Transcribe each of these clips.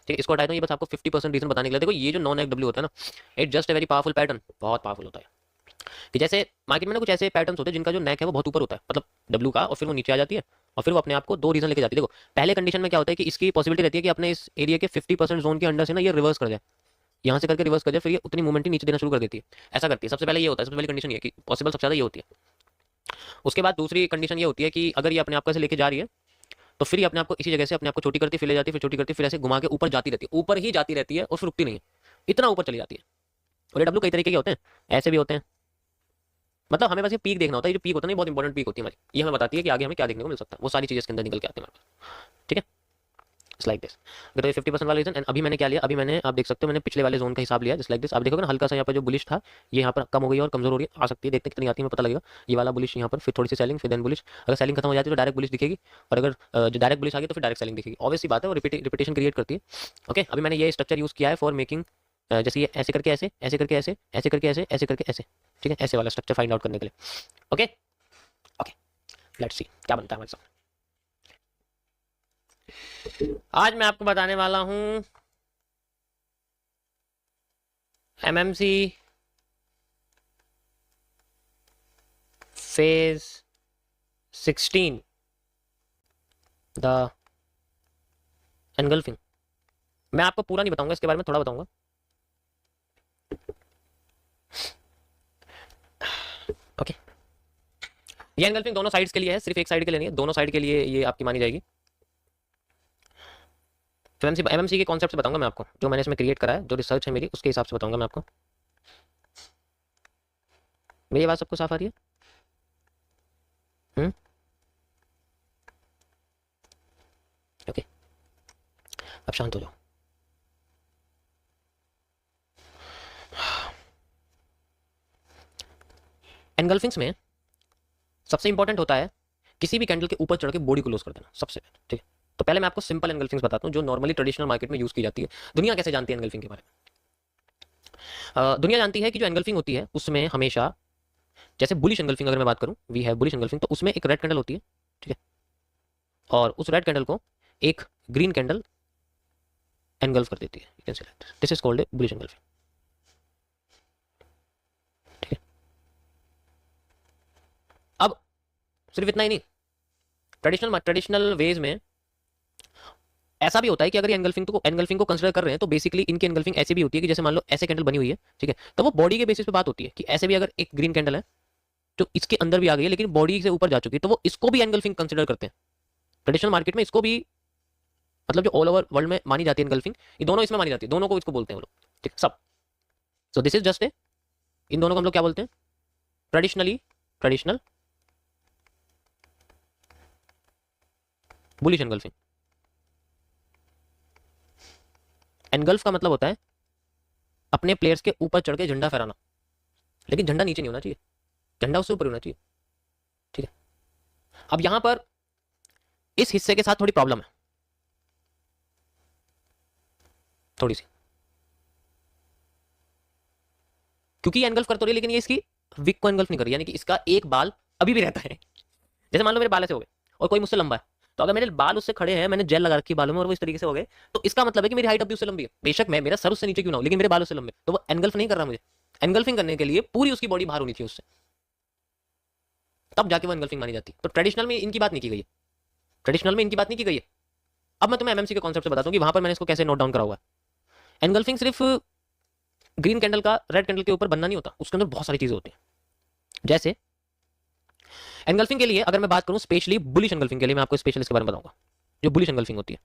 ठीक है, इसको हटा दूं, ये बस आपको 50% रीजन बताने के लिए। देखो ये जो नॉन डब्ल्यू होता है ना, it just a very powerful pattern, बहुत पावरफुल होता है। कि जैसे मार्केट में ना कुछ ऐसे पैटर्न्स होते हैं जिनका जो नेक है वो बहुत ऊपर होता है, मतलब डब्ल्यू का, और फिर वो नीचे आ जाती है, और फिर वो अपने आप को दो रीजन लेके जाती है। देखो पहले कंडीशन में क्या होता है कि इसकी पॉसिबिलिटी रहती है कि अपने इस एरिया के 50% जोन के अंडर से ना ये रिवर्स कर जाए, यहाँ से करके रिवर्स कर जाए, फिर ये उतनी मूवमेंट ही नीचे देना शुरू कर देती है, ऐसा करती है। सबसे पहले ये होता है, सबसे पहली कंडीशन ये कि पॉसिबल सबसे ज्यादा ये होती है। उसके बाद दूसरी कंडीशन ये होती है कि अगर ये अपने आप को ऐसे लेके जा रही है तो फिर ये अपने आप को इसी जगह से अपने आप को छोटी करती, फिर ले जाती है, फिर छोटी करती, फिर ऐसे घुमा के ऊपर जाती रहती है, ऊपर ही जाती रहती है और फिर रुकती नहीं है, इतना ऊपर चली जाती है। और ये डब्ल्यू कई तरीके के होते हैं, ऐसे भी होते हैं, मतलब हमें बस ये पीक देखना होता है, ये जो पीक होता है ना, बहुत इंपॉर्टेंट पीक होती है हमारी, ये हमें बताती है कि आगे हमें क्या देखने को मिल सकता है, वो सारी चीजें इसके अंदर निकल के आती है हमारे पास। ठीक है, लाइक दिस। अगर ये 50% वाला रीजन, एंड अभी मैंने क्या लिया, अभी मैंने, आप देख सकते हो मैंने पिछले वाले जोन का हिसाब लिया, जस्ट लाइक दिस। आप देखोगे ना हल्का सा यहाँ पर जो बुलिश था ये यहाँ पर कम हो गई और कमजोर हो रही है, आ सकती है, देखते कितनी आती है मैं पता लगेगा। ये वाला बुलिश यहाँ पर, फिर थोड़ी सी सेलिंग, फिर देन बुलिश, अगर सेलिंग खत्म हो जाती है तो डायरेक्ट बुलिश दिखेगी, और अगर जो डायरेक्ट बुलिश आ गई तो फिर डायरेक्ट सेलिंग दिखेगी। ऑब्वियस सी बात है, वो रिपीटेशन क्रिएट करती है। ओके, अभी मैंने ये स्ट्रक्चर यूज किया है फॉर मेकिंग, जैसे ये ऐसे करके ऐसे, ऐसे करके ऐसे, ऐसे करके ऐसे, ऐसे करके ऐसे, ठीक है, ऐसे वाला स्ट्रक्चर फाइंड आउट करने के लिए। ओके ओके, लेट्स सी क्या बनता है हमारे साथ। आज मैं आपको बताने वाला हूं एमएमसी फेज 16 द एनगल्फिंग। मैं आपको पूरा नहीं बताऊंगा, इसके बारे में थोड़ा बताऊंगा। ओके, ये एनगल्फिंग दोनों साइड्स के लिए है, सिर्फ एक साइड के लिए नहीं है, दोनों साइड के लिए ये आपकी मानी जाएगी। तो एमएमसी के कॉन्सेप्ट से बताऊंगा मैं आपको, जो मैंने इसमें क्रिएट करा है, जो रिसर्च है मेरी, उसके हिसाब से बताऊंगा मैं आपको। मेरी बात सबको साफ आ रही है? ओके, अब शांत हो जाओ। एनगल्फिंग्स में सबसे इंपॉर्टेंट होता है किसी भी कैंडल के ऊपर चढ़ के बॉडी को क्लोज कर देना, सबसे पहले। ठीक है, तो पहले मैं आपको सिंपल एनगल्फिंग्स बताता हूँ जो नॉर्मली ट्रेडिशनल मार्केट में यूज की जाती है। दुनिया कैसे जानती है एनगल्फिंग के बारे में? दुनिया जानती है कि जो एनगल्फिंग होती है उसमें हमेशा, जैसे बुलिश एनगल्फिंग अगर मैं बात करूं, वी हैव बुलिश एनगल्फिंग, तो उसमें एक रेड कैंडल होती है, ठीक है, और उस रेड कैंडल को एक ग्रीन कैंडल एनगल्फ कर देती है, you can say this is called bullish engulfing. ठीक है, अब सिर्फ इतना ही नहीं, ट्रेडिशनल वेज में ऐसा भी होता है कि अगर ये एनगल्फिंग को कंसिडर कर रहे हैं तो बेसिकली इनकी एनगल्फिंग ऐसी भी होती है कि जैसे मान लो ऐसे कैंडल बनी हुई है, ठीक है, तो वो बॉडी के बेसिस पे बात होती है कि ऐसे भी अगर एक ग्रीन कैंडल है जो इसके अंदर भी आ गई है लेकिन बॉडी से ऊपर जा चुकी है, तो वो इसको भी एनगल्फिंग कंसिडर करते हैं। ट्रेडिशनल मार्केट में इसको भी, मतलब जो ऑल ओवर वर्ल्ड में मानी जाती है एनगल्फिंग, ये दोनों इसमें मानी जाती है, दोनों को इसको बोलते हैं वो लोग, ठीक सब। So this is just a, इन दोनों को हम लोग क्या बोलते हैं? Traditional bullish engulfing. एनगल्फ का मतलब होता है अपने प्लेयर्स के ऊपर चढ़ के झंडा फहराना, लेकिन झंडा नीचे नहीं होना चाहिए, झंडा उससे ऊपर होना चाहिए। ठीक है, अब यहां पर इस हिस्से के साथ थोड़ी प्रॉब्लम है, थोड़ी सी, क्योंकि ये एनगल्फ कर तो रही है लेकिन ये इसकी विक को एनगल्फ नहीं कर रही, यानी कि इसका एक बाल अभी भी रहता है। जैसे मान लो मेरे बाल ऐसे हो गए और कोई मुझसे लंबा है, तो अगर मेरे बाल उससे खड़े हैं, मैंने जेल लगा रखी बालों में और वो इस तरीके से हो गए, तो इसका मतलब है कि मेरी हाइट अभी उससे लंबी है, बेशक मैं, मेरा सर उससे नीचे क्यों ना हो, लेकिन मेरे बाल उससे लंबे, तो वो एनगल्फ नहीं कर रहा मुझे। एनगल्फिंग करने के लिए पूरी उसकी बॉडी बाहर होनी चाहिए उससे, तब जाके वो एनगल्फिंग मानी जाती है। तो ट्रेडिशनल में इनकी बात नहीं की गई है, ट्रेडिशनल में इनकी बात नहीं की गई है। अब मैं तुम्हें एमएमसी के कॉन्सेप्ट से बताता हूँ कि वहां पर मैंने इसको कैसे नोट डाउन करा हुआ है। एनगल्फिंग सिर्फ ग्रीन कैंडल का रेड कैंडल के ऊपर बनना नहीं होता, उसके अंदर बहुत सारी चीजें होती हैं। जैसे एनगल्फिंग के लिए अगर मैं बात करूं, स्पेशली बुलिश एनगल्फिंग के लिए मैं आपको स्पेशल इसके बारे में बताऊंगा, जो बुलिश एनगल्फिंग होती है।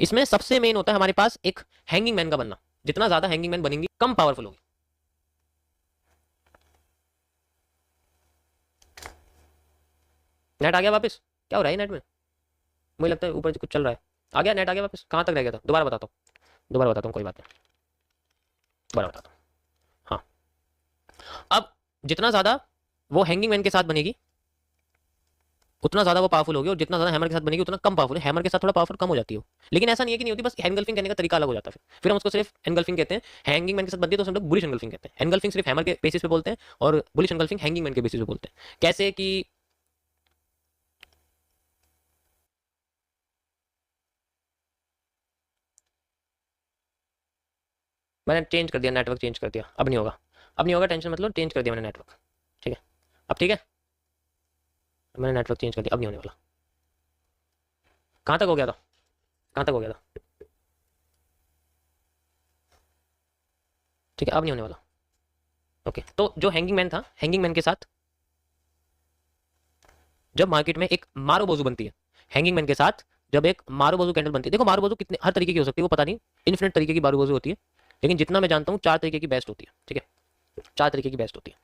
इसमें सबसे मेन होता है हमारे पास एक हैंगिंग मैन का बनना, जितना ज्यादा हैंगिंग मैन बनेंगी कम पावरफुल होगी। नेट आ गया वापस? क्या हो रहा है नेट में? मुझे लगता है ऊपर कुछ चल रहा है। आ गया नेट, आ गया वापस? कहां तक रह गया था? दोबारा बताता हूँ, दोबारा बताता हूँ, कोई बात नहीं, दोबारा बताता हूँ। हाँ, अब जितना ज्यादा वो हैंगिंग मैन के साथ बनेगी उतना ज्यादा वो पावरफुल होगी, और जितना ज्यादा हैमर के साथ बनेगी उतना कम पावरफुल है। हैमर के साथ थोड़ा पावरफुल कम हो जाती है, लेकिन ऐसा नहीं है कि नहीं होती, बस एनगल्फिंग करने का तरीका अलग हो जाता है। फिर हम उसको सिर्फ एनगल्फिंग कहते हैं। हैंगिंग मैन के साथ बनती है तो हम लोग बुलिश एनगल्फिंग कहते हैं। एनगल्फिंग सिर्फ हैमर के बेसिस पे बोलते हैं और बुलिश एनगल्फिंग हैंगिंग मैन के बेसिस पे बोलते हैं। कैसे कि मैंने चेंज कर दिया, नेटवर्क चेंज कर दिया, अब नहीं होगा, अब नहीं होगा, टेंशन मतलब, चेंज कर दिया मैंने नेटवर्क, ठीक है, अब ठीक है, मैंने नेटवर्क चेंज कर दिया, अब नहीं होने वाला। कहाँ तक हो गया था, कहाँ तक हो गया था, ठीक है, अब नहीं होने वाला। ओके, तो जो हैंगिंग मैन था, हैंगिंग मैन के साथ जब मार्केट में एक मारोबोजू बनती है, हैंगिंग मैन के साथ जब एक मारोबोजू कैंडल बनती है, देखो मारोबोजू कितने हर तरीके की हो सकती है, वो पता नहीं, इन्फिनिट तरीके की मारोबोजू होती है, लेकिन जितना मैं जानता हूँ 4 तरीके की बेस्ट होती है, ठीक है, 4 तरीके की बेस्ट होती है।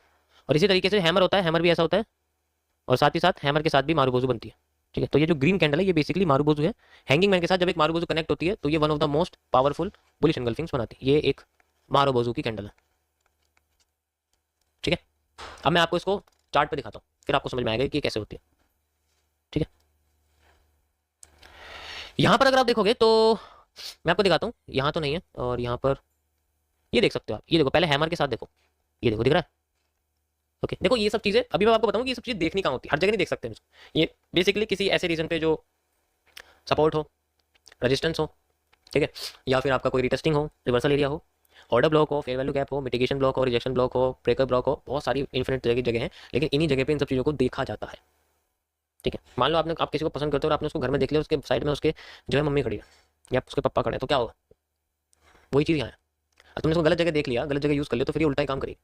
और इसी तरीके से हैमर होता है, हैमर भी ऐसा होता है, और साथ ही साथ हैमर के साथ भी मारूबोजू बनती है, ठीक है। तो ये जो ग्रीन कैंडल है ये बेसिकली मारूबोजू है। हैंगिंग मैन के साथ जब एक मारूबोजू कनेक्ट होती है तो ये one of the most powerful bullish engulfings बनाती है, ये एक मारूबोजू की कैंडल है, ठीक है। अब मैं आपको इसको चार्ट पे दिखाता हूँ, फिर आपको समझ में आएगा कि ये कैसे होती है, ठीक है। यहाँ पर अगर आप देखोगे तो मैं आपको दिखाता हूँ, यहाँ तो नहीं है, और यहाँ पर ये देख सकते हो आप, ये देखो पहले हैमर के साथ देखो, ये देखो दिख रहा है, ओके। देखो ये सब चीजें अभी मैं आपको बताऊँ कि ये सब चीजें देखनी कहाँ होती है, हर जगह नहीं देख सकते हम इसको। ये बेसिकली किसी ऐसे रीजन पे जो सपोर्ट हो, रेजिस्टेंस हो, ठीक है, या फिर आपका कोई रिटेस्टिंग हो, रिवर्सल एरिया हो, ऑर्डर ब्लॉक हो, फेयर वैल्यू गैप हो, मिटिगेशन ब्लॉक हो, रिजेक्शन ब्लॉक हो, ब्रेकर ब्लॉक हो, बहुत सारी इन्फिनिट तरह की जगह है, लेकिन इन्हीं जगह पे इन सब चीज़ों को देखा जाता है, ठीक है। मान लो आपने आप किसी को पसंद करते हो और आपने उसको घर में देख लिया, उसके साइड में उसके जो है मम्मी खड़ी है या उसके पापा खड़े हैं, तो क्या होगा, वही चीज़ यहाँ है। अब तुमने उसको गलत जगह देख लिया, गलत जगह यूज़ कर लिया, तो फिर ये उल्टा ही काम करेगी,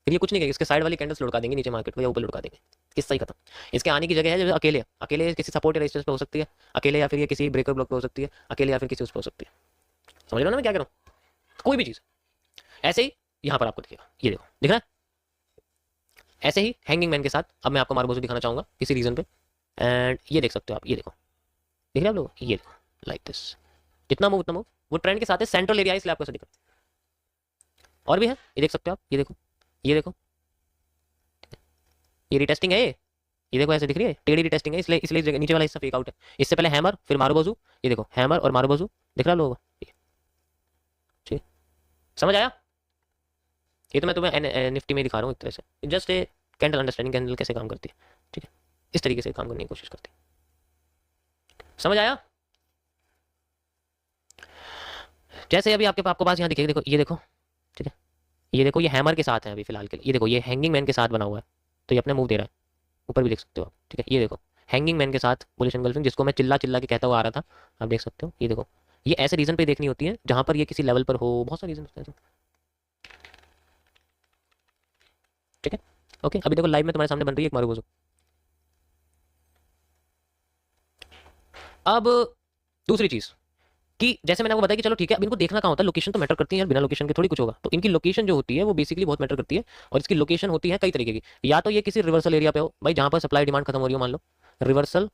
फिर ये कुछ नहीं करेगी, इसके साइड वाली कैंडल्स लुढ़का देंगे नीचे मार्केट को या ऊपर लुढ़का देंगे, किस्सा ही खत्म। इसके आने की जगह है जब अकेले अकेले किसी सपोर्ट या रेजिस्टेंस पे हो सकती है, अकेले या फिर ये किसी ब्रेकर ब्लॉक पे हो सकती है, अकेले या फिर किसी उस पर हो सकती है। समझ लो ना मैं क्या कह रहा हूँ, कोई भी चीज़ ऐसे ही यहाँ पर आपको दिखेगा, ये देखो दिख रहा है, ऐसे ही हैंगिंग मैन के साथ अब मैं आपको मार्बोजू दिखाना चाहूंगा किसी रीजन पे, एंड ये देख सकते हो आप, ये देखो दिख रहा है आप लोग, ये देखो लाइक दिस, जितना मूव उतना मूव, वो ट्रेंड के साथ है, सेंट्रल एरिया इसलिए आपको ऐसा दिख रहा है। और भी है, ये देख सकते हो आप, ये देखो, ये देखो, ये रिटेस्टिंग है, ये देखो ऐसे दिख रही है, टेढ़ी रिटेस्टिंग है, इसलिए इसलिए नीचे वाला हिस्सा फेक आउट है। इससे पहले हैमर फिर मारूबोजू, ये देखो हैमर और मारूबोजू, दिख रहा है लोगों को, ठीक, समझ आया। ये तो मैं तुम्हें निफ्टी में दिखा रहा हूँ एक तरह से, just a candle understanding, candle कैसे काम करती है, ठीक है, इस तरीके से काम करने की कोशिश करती है, समझ आया। जैसे अभी आपके आपको पास यहाँ दिखेगा, देखो ये देखो, ठीक है, ये देखो ये हैमर के साथ है अभी फिलहाल के लिए, ये देखो ये हैंगिंग मैन के साथ बना हुआ है, तो ये अपने मूव दे रहा है, ऊपर भी देख सकते हो आप, ठीक है, ये देखो हैंगिंग मैन के साथ बुलिश एंगल्फिंग, जिसको मैं चिल्ला चिल्ला के कहता हुआ आ रहा था, आप देख सकते हो, ये देखो, ये ऐसे रीजन पे देखनी होती है जहां पर ये किसी लेवल पर हो, बहुत सारे रीजन होते हैं, ठीक है। ओके, अभी देखो लाइव में तुम्हारे सामने बन रही है एक मारूबोजू। अब दूसरी चीज कि जैसे मैंने आपको बताया कि चलो ठीक है, अब इनको देखना कहाँ होता है, लोकेशन तो मैटर करती है यार, बिना लोकेशन के थोड़ी कुछ होगा, तो इनकी लोकेशन जो होती है वो बेसिकली बहुत मैटर करती है, और इसकी लोकेशन होती है कई तरीके की, या तो ये किसी रिवर्सल एरिया पे हो भाई, जहां पर सप्लाई डिमांड खत्म हो रही हो, मान लो रिवर्सल,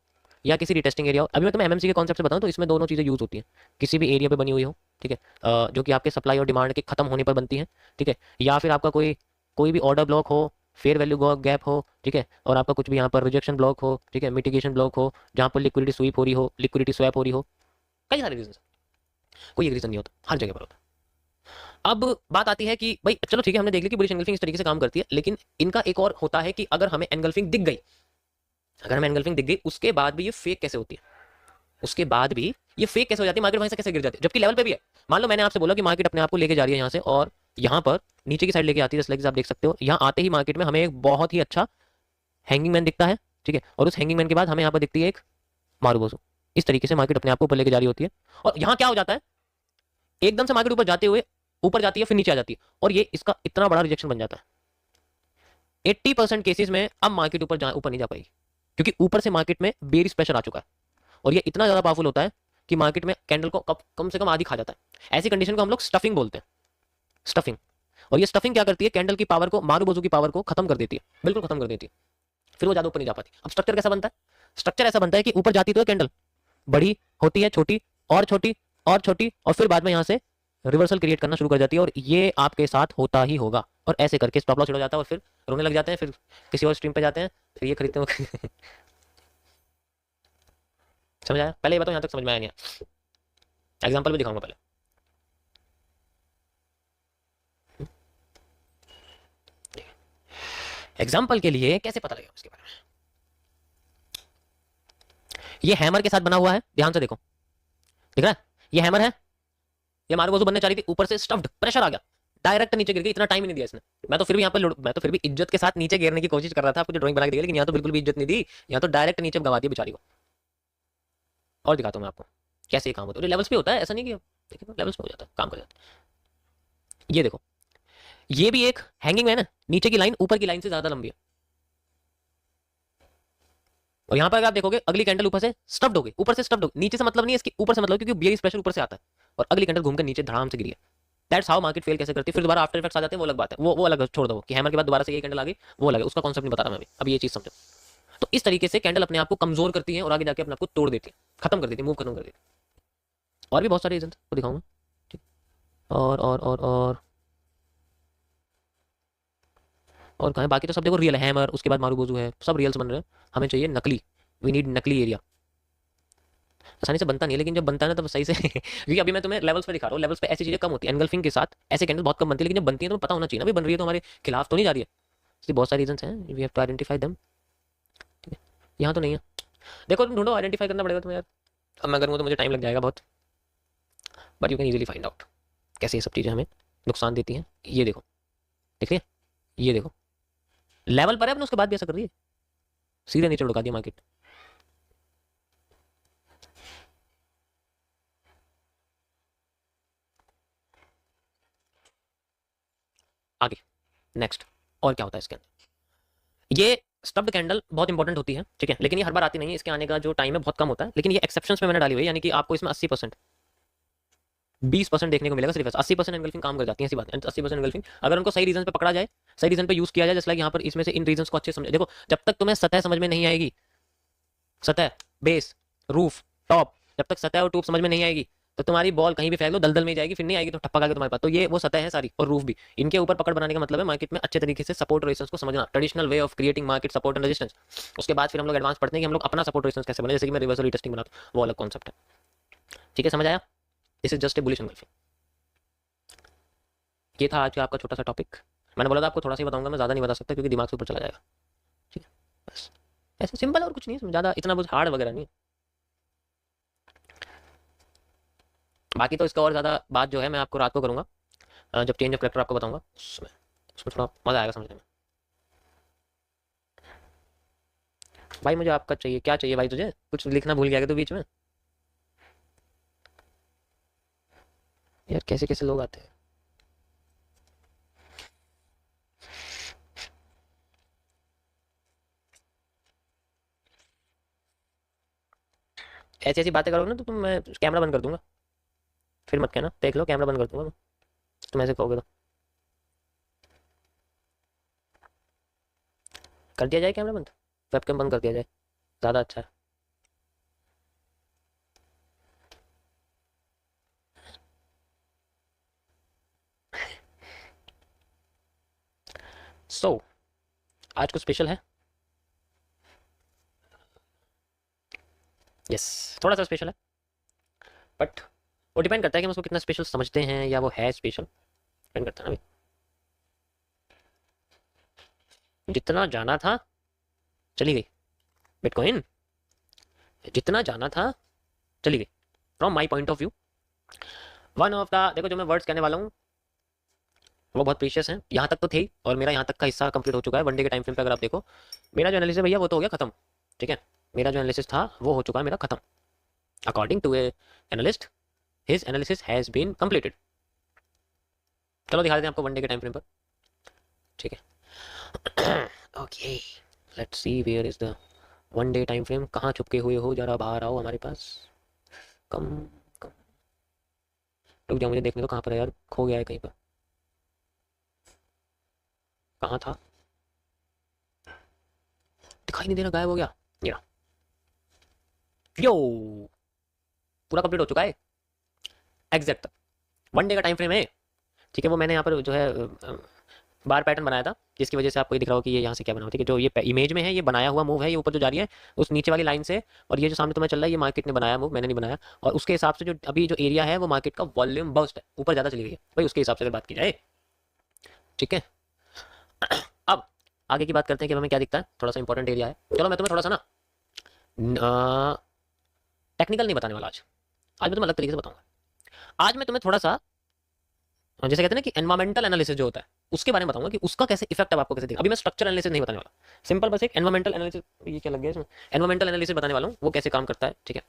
या किसी रिटेस्टिंग एरिया हो। अभी मैं तुम्हें एमएमसी के कॉन्सेप्ट से बताऊं तो इसमें दोनों चीजें यूज होती हैं, किसी भी एरिया पे बनी हुई हो, ठीक है, जो कि आपके सप्लाई और डिमांड के खत्म होने पर बनती है, ठीक है, या फिर आपका कोई कोई भी ऑर्डर ब्लॉक हो, फेयर वैल्यू गैप हो, ठीक है, और आपका कुछ भी यहाँ पर रिजेक्शन ब्लॉक हो, ठीक है, मिटिगेशन ब्लॉक हो, जहाँ पर लिक्विडिटी स्वीप हो रही हो, लिक्विडिटी स्वैप हो रही हो, कई सारे रीजन, कोई एक रीजन नहीं होता, हर जगह पर होता है। अब बात आती है कि भाई चलो ठीक है, हमने देख लिया कि बुलिश एंगल्फिंग इस तरीके से काम करती है, लेकिन इनका एक और होता है कि अगर हमें एंगल्फिंग दिख गई, अगर हमें एंगल्फिंग दिख गई उसके बाद भी ये फेक कैसे होती है, उसके बाद भी ये फेक कैसे हो जाती है, मार्केट वहीं से कैसे गिर जाती है जबकि लेवल पे भी है। मान लो मैंने आपसे बोला कि मार्केट अपने आप को लेके जा रही है यहाँ से और यहाँ पर नीचे की साइड लेके आती है, जैसे आप देख सकते हो, यहाँ आते ही मार्केट में हमें एक बहुत ही अच्छा हैंगिंग मैन दिखता है, ठीक है, और उस हैंगिंग मैन के बाद हमें यहाँ पर दिखती है एक मारूबोजू। इस तरीके से मार्केट अपने आप को ऊपर लेके जा रही होती है, और यहाँ क्या हो जाता है, एकदम से मार्केट ऊपर जाते हुए ऊपर जाती है फिर नीचे आ जाती है, और ये इसका इतना बड़ा रिजेक्शन बन जाता है। 80% केसेस में अब मार्केट ऊपर नहीं जा पाएगी, क्योंकि ऊपर से मार्केट में बेरिश प्रेशर आ चुका है, और ये इतना ज्यादा पावरफुल होता है कि मार्केट में कैंडल को कम से कम आधी खा जाता है। ऐसी कंडीशन को हम लोग स्टफिंग बोलते हैं, स्टफिंग। और ये स्टफिंग क्या करती है, कैंडल की पावर को, मारूबोजू की पावर को खत्म कर देती है, बिल्कुल खत्म कर देती है, फिर वो ज्यादा ऊपर नहीं जा पाती। अब स्ट्रक्चर कैसा बनता है, स्ट्रक्चर ऐसा बनता है कि ऊपर जाती तो है कैंडल, बड़ी होती है, छोटी और छोटी और छोटी, और फिर बाद में यहाँ से रिवर्सल क्रिएट करना शुरू कर जाती है, और ये आपके साथ होता ही होगा, और ऐसे करके स्टॉप लॉस हो जाता है, और फिर रोने लग जाते हैं, फिर किसी और स्ट्रीम पे जाते हैं, फिर ये खरीदते हैं। समझ आया, पहले ये बताओ यहाँ तक समझ में आया नहीं, एग्जाम्पल भी दिखाऊंगा पहले। एग्जाम्पल के लिए कैसे पता लगेगा उसके बारे में, ये हैमर के साथ बना हुआ है, ध्यान से देखो, दिख रहा है, ये हैमर है, ये मारूबोजू बनने जा रही थी, ऊपर से स्टफ्ड प्रेशर आ गया, डायरेक्ट नीचे गिर गई, इतना टाइम ही नहीं दिया इसने। मैं तो फिर भी यहाँ पे मैं तो फिर भी इज्जत के साथ नीचे गिरने की कोशिश कर रहा था, आपको जो ड्राइंग बना के दिया, लेकिन यहाँ तो बिल्कुल भी इज्जत नहीं दी, यहाँ तो डायरेक्ट नीचे गवा दिया बेचारी को। और दिखाता हूँ मैं आपको कैसे ये काम होता है। लेवल्स पे होता है, ऐसा नहीं कि देखिए लेवल्स पे हो जाता है, काम कर जाता है। ये देखो, ये भी एक हैंगिंग मैन है, नीचे की लाइन ऊपर की लाइन से ज्यादा लंबी है। और यहाँ पर अगर आप देखोगे अगली कैंडल ऊपर से स्टफ्ड हो गई, ऊपर से स्टफ्ड हो, नीचे से मतलब नहीं है इसकी, ऊपर से मतलब, क्योंकि बियरिश प्रेशर ऊपर से आता है और अगली कैंडल घूमकर नीचे धड़ाम से गिरी है। दैट्स हाउ मार्केट फेल कैसे करती है। फिर दोबारा आफ्टर इफेक्ट्स आ जाते हैं, वो अलग बात है, वो अलग छोड़ दो कि हैमर के बाद दोबारा से ये कैंडल आ गई, वो अलग है, उसका कॉन्सेप्ट नहीं बता रहा मैं अभी ये चीज समझो। तो इस तरीके से कैंडल अपने आप को कमजोर करती है और आगे जाके अपने आप को तोड़ देती है, खत्म कर देती है, मूव खत्म कर देती है। और भी बहुत सारे रीजन को दिखाऊंगा, ठीक। और कहा बाकी तो सब देखो रियल है, हैमर उसके बाद मारूबोजू है, सब रियल्स बन रहे हैं। हमें चाहिए नकली, वी नीड नकली एरिया। आसानी से बनता नहीं है, लेकिन जब बनता है ना तब सही से क्योंकि अभी मैं तुम्हें लेवल्स पे दिखा रहा हूँ, लेवल्स पे ऐसी चीजें कम होती है, एंगल्फिंग के साथ ऐसे कैंडल बहुत कम बनती है, लेकिन जब बनती है तो पता होना चाहिए ना भी बन रही है तो हमारे खिलाफ तो नहीं जा रही है। इसलिए बहुत सारे रीजन हैं, we have to identify them. ठीक है, यहाँ तो नहीं है, देखो तुम ढूंढो, आइडेंटिफाई करना पड़ेगा तुम्हें यार। अब मैं करूँगा तो मुझे टाइम लग जाएगा बहुत, but you can easily find out कैसे ये सब चीज़ें हमें नुकसान देती हैं। ये देखो, देख रही है, ये देखो लेवल पर है अपने, उसके बाद भी ऐसा कर रही है, सीधे नीचे लुढ़का दिया मार्केट। आगे नेक्स्ट और क्या होता है इसके अंदर। ये स्टब्ड कैंडल बहुत इंपॉर्टेंट होती है, ठीक है, लेकिन ये हर बार आती नहीं है, इसके आने का जो टाइम है बहुत कम होता है, लेकिन ये एक्सेप्शंस में मैंने डाली हुई है, यानी कि आपको इसमें 80% 20% देखने को मिलेगा सिर्फ। 80% एंगल्फिंग काम कर जाती है, ऐसी बात है। 80% एंगल्फिंग अगर उनको सही रीजन पे पकड़ा जाए, सही रीजन पे यूज किया जाए, जैसे लाइक यहाँ पर इसमें से इन रीजन को अच्छे समझ, देखो जब तक तुम्हें सतह समझ में नहीं आएगी, सतह, बेस, रूफ, टॉप, जब तक सतह और टूप समझ में नहीं आएगी तो तुम्हारी बॉल कहीं भी फेंक दो दलदल में ही जाएगी, फिर नहीं आएगी तो ठप्पा करके तुम्हारे पास। तो ये वो सतह है सारी, और रूफ भी, इनके ऊपर पकड़ बनाने का मतलब है मार्केट में अच्छे तरीके से सपोर्ट रेजिस्टेंस को समझना, traditional way of creating market support and resistance. उसके बाद फिर हम लोग एडवांस पढ़ते हैं कि हम लोग अपना सपोर्ट रेजिस्टेंस कैसे बने, जैसे कि मैं रिवर्सल रीटेस्टिंग बनाता हूँ, वो अलग कॉन्सेप्ट है। ठीक है, समझ आया? This is just A bullish engulfing. ये था आज का आपका छोटा सा टॉपिक। मैंने बोला था आपको थोड़ा सा ही बताऊंगा, मैं ज़्यादा नहीं बता सकता क्योंकि दिमाग से ऊपर चला जाएगा। ठीक है, बस ऐसे सिंपल और कुछ नहीं है, ज़्यादा इतना बहुत हार्ड वगैरह नहीं है। बाकी तो इसका और ज़्यादा बात जो है मैं आपको रात को करूँगा, जब चेंज ऑफ करेक्टर आपको बताऊंगा, उसमें उसमें थोड़ा मज़ा आएगा समझने में। भाई मुझे आपका चाहिए, क्या चाहिए भाई तुझे? कुछ लिखना भूल गया क्या तू बीच में? यार कैसे कैसे लोग आते हैं। ऐसी ऐसी बातें करोगे ना तो तुम, मैं कैमरा बंद कर दूंगा, फिर मत कहना, देख लो कैमरा बंद कर दूंगा मैं, तुम ऐसे कहोगे तो। कर दिया जाए कैमरा बंद, वेबकैम बंद कर दिया जाए, ज़्यादा अच्छा है। सो आज कुछ स्पेशल है? यस, थोड़ा सा स्पेशल है, बट वो डिपेंड करता है कि हम उसको कितना स्पेशल समझते हैं या वो है स्पेशल, डिपेंड करता है ना भाई। जितना जाना था चली गई बिटकॉइन, जितना जाना था चली गई, from my point of view. One of the, देखो जो मैं वर्ड्स कहने वाला हूँ वो बहुत प्रीशियस हैं, यहाँ तक तो थे और मेरा यहाँ तक का हिस्सा कंप्लीट हो चुका है। वन डे के टाइम फ्रेम पे अगर आप देखो, मेरा जो एनालिसिस है भैया वो तो हो गया खत्म, ठीक है, मेरा जो एनालिसिस था वो हो चुका है मेरा खत्म। According to a analyst, his analysis has been completed. चलो दिखा देते हैं आपको वन डे के टाइम फ्रेम पर, ठीक है। Okay, let's see where is the one day time frame. कहाँ छुपके हुए हो, जरा बाहर आओ हमारे पास। कम कम रुक जाओ, मुझे देखने दो कहाँ पर है यार, खो गया है कहीं पर, कहाँ था, दिखाई नहीं दे रहा, गायब हो गया। ये यो पूरा कंप्लीट हो चुका है, एग्जैक्ट वन डे का टाइम फ्रेम है, ठीक है। वो मैंने यहाँ पर जो है बार पैटर्न बनाया था, जिसकी वजह से आपको ये दिख रहा हो कि ये यहाँ से क्या बना होता है कि जो ये इमेज में है ये बनाया हुआ मूव है, ये ऊपर जो जा रही है उस नीचे वाली लाइन से, और ये जो सामने तुम्हें चल रहा है ये मार्केट ने बनाया मूव, मैंने नहीं बनाया। और उसके हिसाब से जो अभी जो एरिया है वो मार्केट का वॉल्यूम बर्स्ट है, ऊपर ज़्यादा चली गई है भाई, उसके हिसाब से अगर बात की जाए, ठीक है। अब आगे की बात करते हैं कि हमें क्या दिखता है, थोड़ा सा इंपॉर्टेंट एरिया है। चलो मैं तुम्हें थोड़ा सा ना टेक्निकल नहीं बताने वाला आज, आज मैं तुम्हें अलग तरीके से बताऊंगा। आज मैं तुम्हें थोड़ा सा जैसे कहते हैं ना कि एनवायरमेंटल एनालिसिस जो होता है उसके बारे में बताऊंगा कि उसका कैसे इफेक्ट आपको कैसे दिखेगा। अभी मैं स्ट्रक्चर एनालिसिस नहीं बताने वाला, सिंपल बस एक एनवायरमेंटल एनालिसिस, ये क्या लग गया इसमें, एनवायरमेंटल एनालिसिस बताने वाला हूँ वो कैसे काम करता है। ठीक है,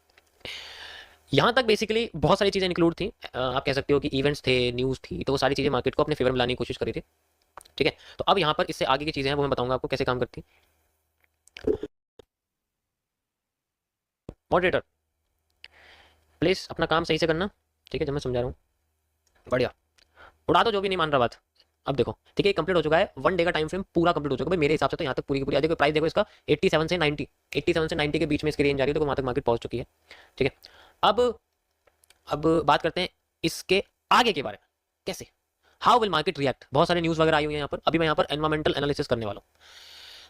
यहाँ तक बेसिकली बहुत सारी चीज़ें इंक्लूड थी। आप कह सकते हो कि इवेंट्स थे, न्यूज़ थी, तो वो सारी चीज़ें मार्केट को अपने फेवर में लाने की कोशिश करी थी। ठीक है, तो अब यहाँ पर इससे आगे की चीज़ें हैं वो मैं बताऊंगा आपको कैसे काम करती। मॉडरेटर प्लीज अपना काम सही से करना, ठीक है, जब मैं समझा रहा हूँ। बढ़िया, उड़ा दो जो भी नहीं मान रहा बात। अब देखो, ठीक है, कंप्लीट हो चुका है, 1 डे का टाइम फ्रेम पूरा कंप्लीट हो चुका है भाई मेरे हिसाब से तो। यहाँ तक पूरी की पूरी देखो, प्राइस देखो इसका 87 से 90, 87 से 90 के बीच में इसकी रेंज आ रही है, तो वहाँ तक मार्केट पहुंच चुकी है। ठीक है, अब बात करते हैं इसके आगे के बारे में, कैसे, हाउ विल मार्केट रिएक्ट। बहुत सारे न्यूज़ वगैरह आई हुई है यहाँ पर। अभी मैं यहाँ पर एनवायरमेंटल एनालिसिस करने वाला हूँ।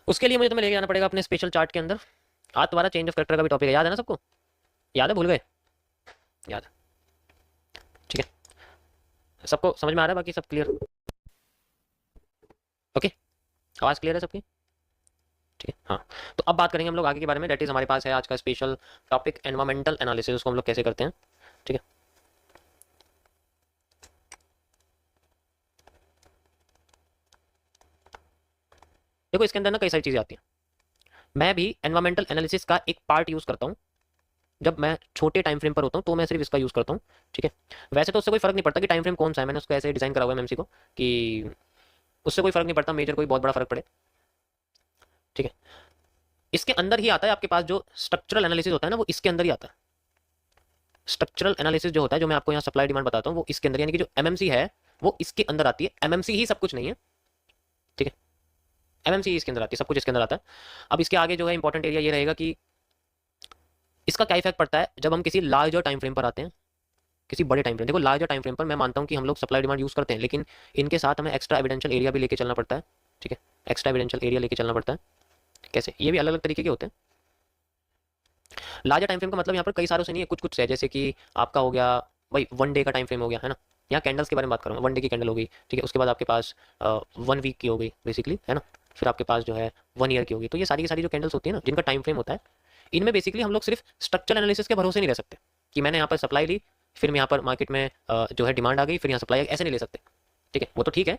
उसके लिए मुझे तुम्हें लेके जाना पड़ेगा अपने स्पेशल चार्ट के अंदर। आज तुम्हारा चेंज ऑफ करेक्टर का भी टॉपिक है, याद है ना सबको? याद है, भूल गए? याद है, ठीक है, सबको समझ में आ रहा है, बाकी सब क्लियर? ओके, आवाज़ क्लियर है सबकी? ठीक है, हाँ। तो अब बात करेंगे हम लोग आगे के बारे में, डेट इज हमारे पास है आज का स्पेशल टॉपिक एनवायरमेंटल एनालिसिस, उसको हम लोग कैसे करते हैं। ठीक है, देखो इसके अंदर ना कई सारी चीज़ें आती हैं। मैं भी एनवायरमेंटल एनालिसिस का एक पार्ट यूज़ करता हूँ, जब मैं छोटे टाइम फ्रेम पर होता हूँ तो मैं सिर्फ इसका यूज़ करता हूँ। ठीक है, वैसे तो उससे कोई फर्क नहीं पड़ता कि टाइम फ्रेम कौन सा है, मैंने उसको ऐसे डिज़ाइन करा हुआ है एमएमसी को कि उससे कोई फर्क नहीं पड़ता मेजर कोई बहुत बड़ा फर्क पड़े। ठीक है, इसके अंदर ही आता है आपके पास जो स्ट्रक्चरल एनालिसिस होता है ना, वो इसके अंदर ही आता है। स्ट्रक्चरल एनालिसिस जो होता है, जो मैं आपको यहाँ सप्लाई डिमांड बताता हूँ, वो इसके अंदर, यानी कि जो एमएमसी है वो इसके अंदर आती है। एमएमसी ही सब कुछ नहीं है, ठीक है, एमएमसी ही इसके अंदर आती है, सब कुछ इसके अंदर आता है। अब इसके आगे जो है इंपॉर्टेंट एरिया ये रहेगा कि इसका क्या इफेक्ट पड़ता है जब हम किसी लार्जर टाइम फ्रेम पर आते हैं, किसी बड़े टाइम फ्रेम। देखो लार्जर टाइम फ्रेम पर मैं मानता हूँ कि हम लोग सप्लाई डिमांड यूज़ करते हैं, लेकिन इनके साथ हमें एक्स्ट्रा एविडेंशियल एरिया भी लेके चलना पड़ता है। ठीक है, एक्स्ट्रा एविडेंशियल एरिया लेके चलना पड़ता है। कैसे, ये भी अलग अलग तरीके के होते हैं। लार्जर टाइम फ्रेम का मतलब यहाँ पर कई सारों से नहीं है, कुछ कुछ है, जैसे कि आपका हो गया भाई 1 डे का टाइम फ्रेम हो गया, है ना। यहाँ कैंडल्स के बारे में बात करूँगा, 1 डे की कैंडल हो गई, ठीक है, उसके बाद आपके पास 1 वीक की हो गई बेसिकली, है ना, फिर आपके पास जो है 1 ईयर की होगी। तो ये सारी की सारी जो कैंडल्स होती है ना, जिनका टाइम फ्रेम होता है, इनमें बेसिकली हम लोग सिर्फ स्ट्रक्चरल एनालिसिस के भरोसे नहीं रह सकते कि मैंने यहाँ पर सप्लाई ली, फिर मैं यहाँ पर मार्केट में जो है डिमांड आ गई, फिर यहाँ सप्लाई, ऐसे नहीं ले सकते। ठीक है, वो तो ठीक है,